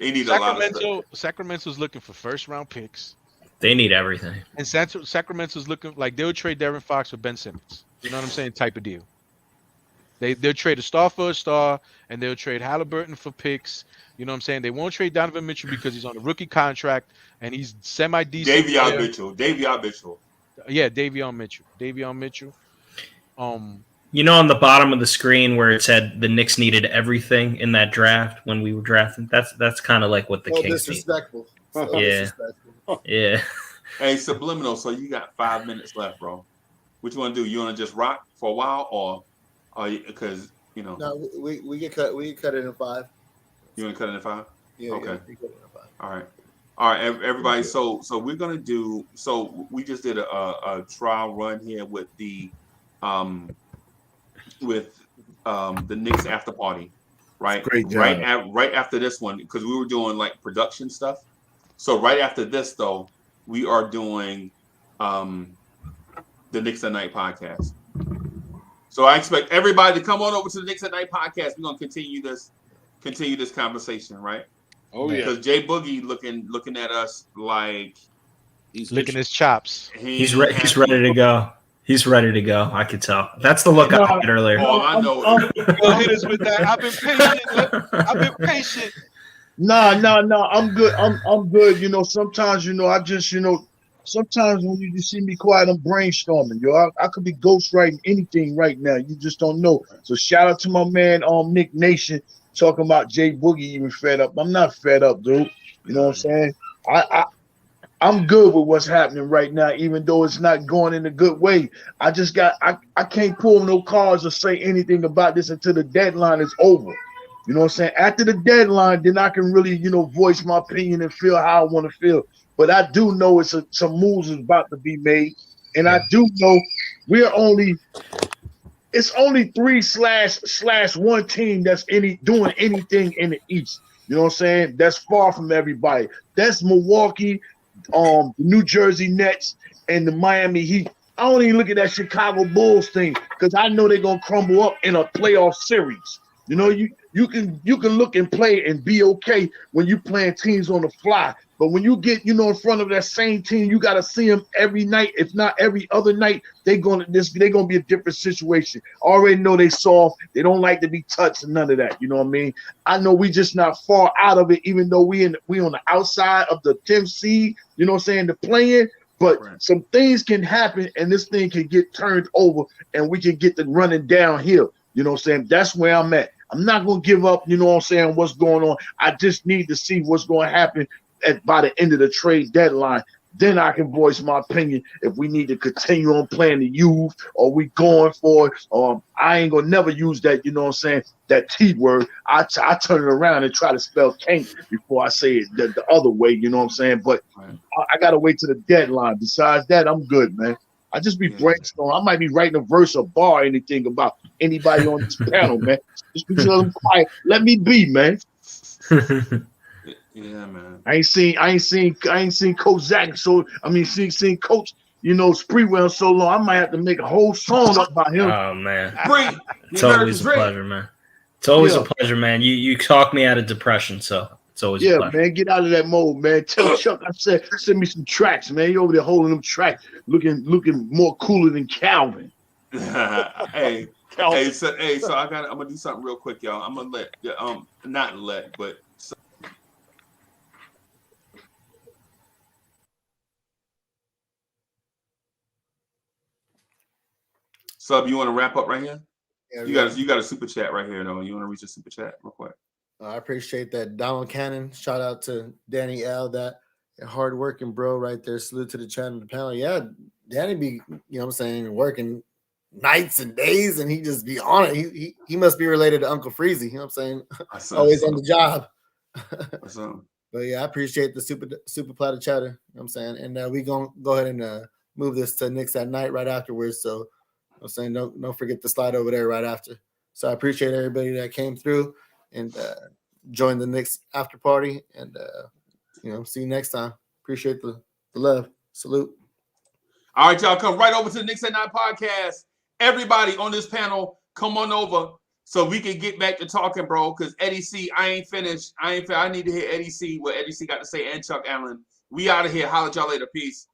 a lot of stuff. Sacramento's looking for first-round picks. They need everything. And Sacramento's looking like they'll trade De'Aaron Fox for Ben Simmons. You know what I'm saying? Type of deal. They'll trade a star for a star, and they'll trade Halliburton for picks. You know what I'm saying? They won't trade Donovan Mitchell because he's on a rookie contract and he's semi-decent. Davion Mitchell. Yeah, Davion Mitchell. You know, on the bottom of the screen where it said the Knicks needed everything in that draft when we were drafting. That's kind of like what the Kings need. Disrespectful. Yeah. Hey, Subliminal. So you got 5 minutes left, bro. What you want to do? You want to just rock for a while, or because you know? No, we get cut. We cut it in 5. You want to cut it in 5? Yeah. Okay. Yeah, we cut it in 5. All right, everybody. So we're gonna do. So we just did a trial run here with the Knicks after party, right? Great job. Right after this one, because we were doing like production stuff. So right after this, though, we are doing the Knicks at Night podcast. So I expect everybody to come on over to the Knicks at Night podcast. We're gonna continue this conversation, right? Oh yeah. Because Jay Boogie looking at us like He's licking his chops. He's ready to go. He's ready to go. I could tell. That's the look I had earlier. Oh, I know. Go hit us with that. I've been patient. No, I'm good. I'm good. You know, sometimes, you know, I just, you know, sometimes when you just see me quiet, I'm brainstorming. Yo, I could be ghostwriting anything right now. You just don't know. So shout out to my man, Nick Nation, talking about Jay Boogie even fed up. I'm not fed up, dude. You know what I'm saying? I'm good with what's happening right now, even though it's not going in a good way. I can't pull no cards or say anything about this until the deadline is over. You know what I'm saying? After the deadline, then I can really, you know, voice my opinion and feel how I want to feel. But I do know some moves is about to be made. And I do know it's only 3/1 team that's doing anything in the East. You know what I'm saying? That's far from everybody. That's Milwaukee, the New Jersey Nets, and the Miami Heat. I don't even look at that Chicago Bulls thing because I know they're gonna crumble up in a playoff series. You know, you can look and play and be okay when you playing teams on the fly. But when you get, you know, in front of that same team, you got to see them every night, if not every other night. They're gonna be a different situation. I already know they soft. They don't like to be touched and none of that. You know what I mean? I know we just not far out of it, even though we on the outside of the 10th seed. You know what I'm saying? The playing. But some things can happen, and this thing can get turned over, and we can get the running downhill. You know what I'm saying? That's where I'm at. I'm not going to give up, you know what I'm saying, what's going on. I just need to see what's going to happen by the end of the trade deadline. Then I can voice my opinion if we need to continue on playing the youth or we going for it. I ain't going to never use that, you know what I'm saying, that T word. I turn it around and try to spell can't before I say it the other way, you know what I'm saying? But I got to wait to the deadline. Besides that, I'm good, man. I just be brainstorming. I might be writing a verse or bar or anything about anybody on this panel, man. Just because I'm quiet. Let me be, man. Yeah, man. I ain't seen Coach Zach. So I mean, seen Coach, you know, Spreewell so long. I might have to make a whole song up about him. Oh man, It's always a pleasure, man. It's always a pleasure, man. You talk me out of depression, so it's always a pleasure. Man. Get out of that mode, man. Tell Chuck I said send me some tracks, man. You over there holding them tracks, looking more cooler than Calvin. So I'm gonna do something real quick, y'all. I'm gonna let Sub, you want to wrap up right here? Yeah, you got a super chat right here, though. You want to reach a super chat real quick? I appreciate that. Donald Cannon, shout out to Danny L. That hard working bro right there. Salute to the chat and the panel. Yeah, Danny be, you know what I'm saying, working nights and days, and he just be on it. He must be related to Uncle Freezy. You know what I'm saying? Always on the job. But yeah, I appreciate the super platter chatter. You know what I'm saying? And we gonna go ahead and move this to Knicks at Night right afterwards. So I'm saying don't forget to slide over there right after. So I appreciate everybody that came through and joined the Knicks after party. And see you next time. Appreciate the love. Salute. All right, y'all, come right over to the Knicks at Night podcast. Everybody on this panel, come on over so we can get back to talking, bro. Because Eddie C, I ain't finished. I need to hear Eddie C, what Eddie C got to say, and Chuck Allen. We out of here. Holla at y'all later. Peace.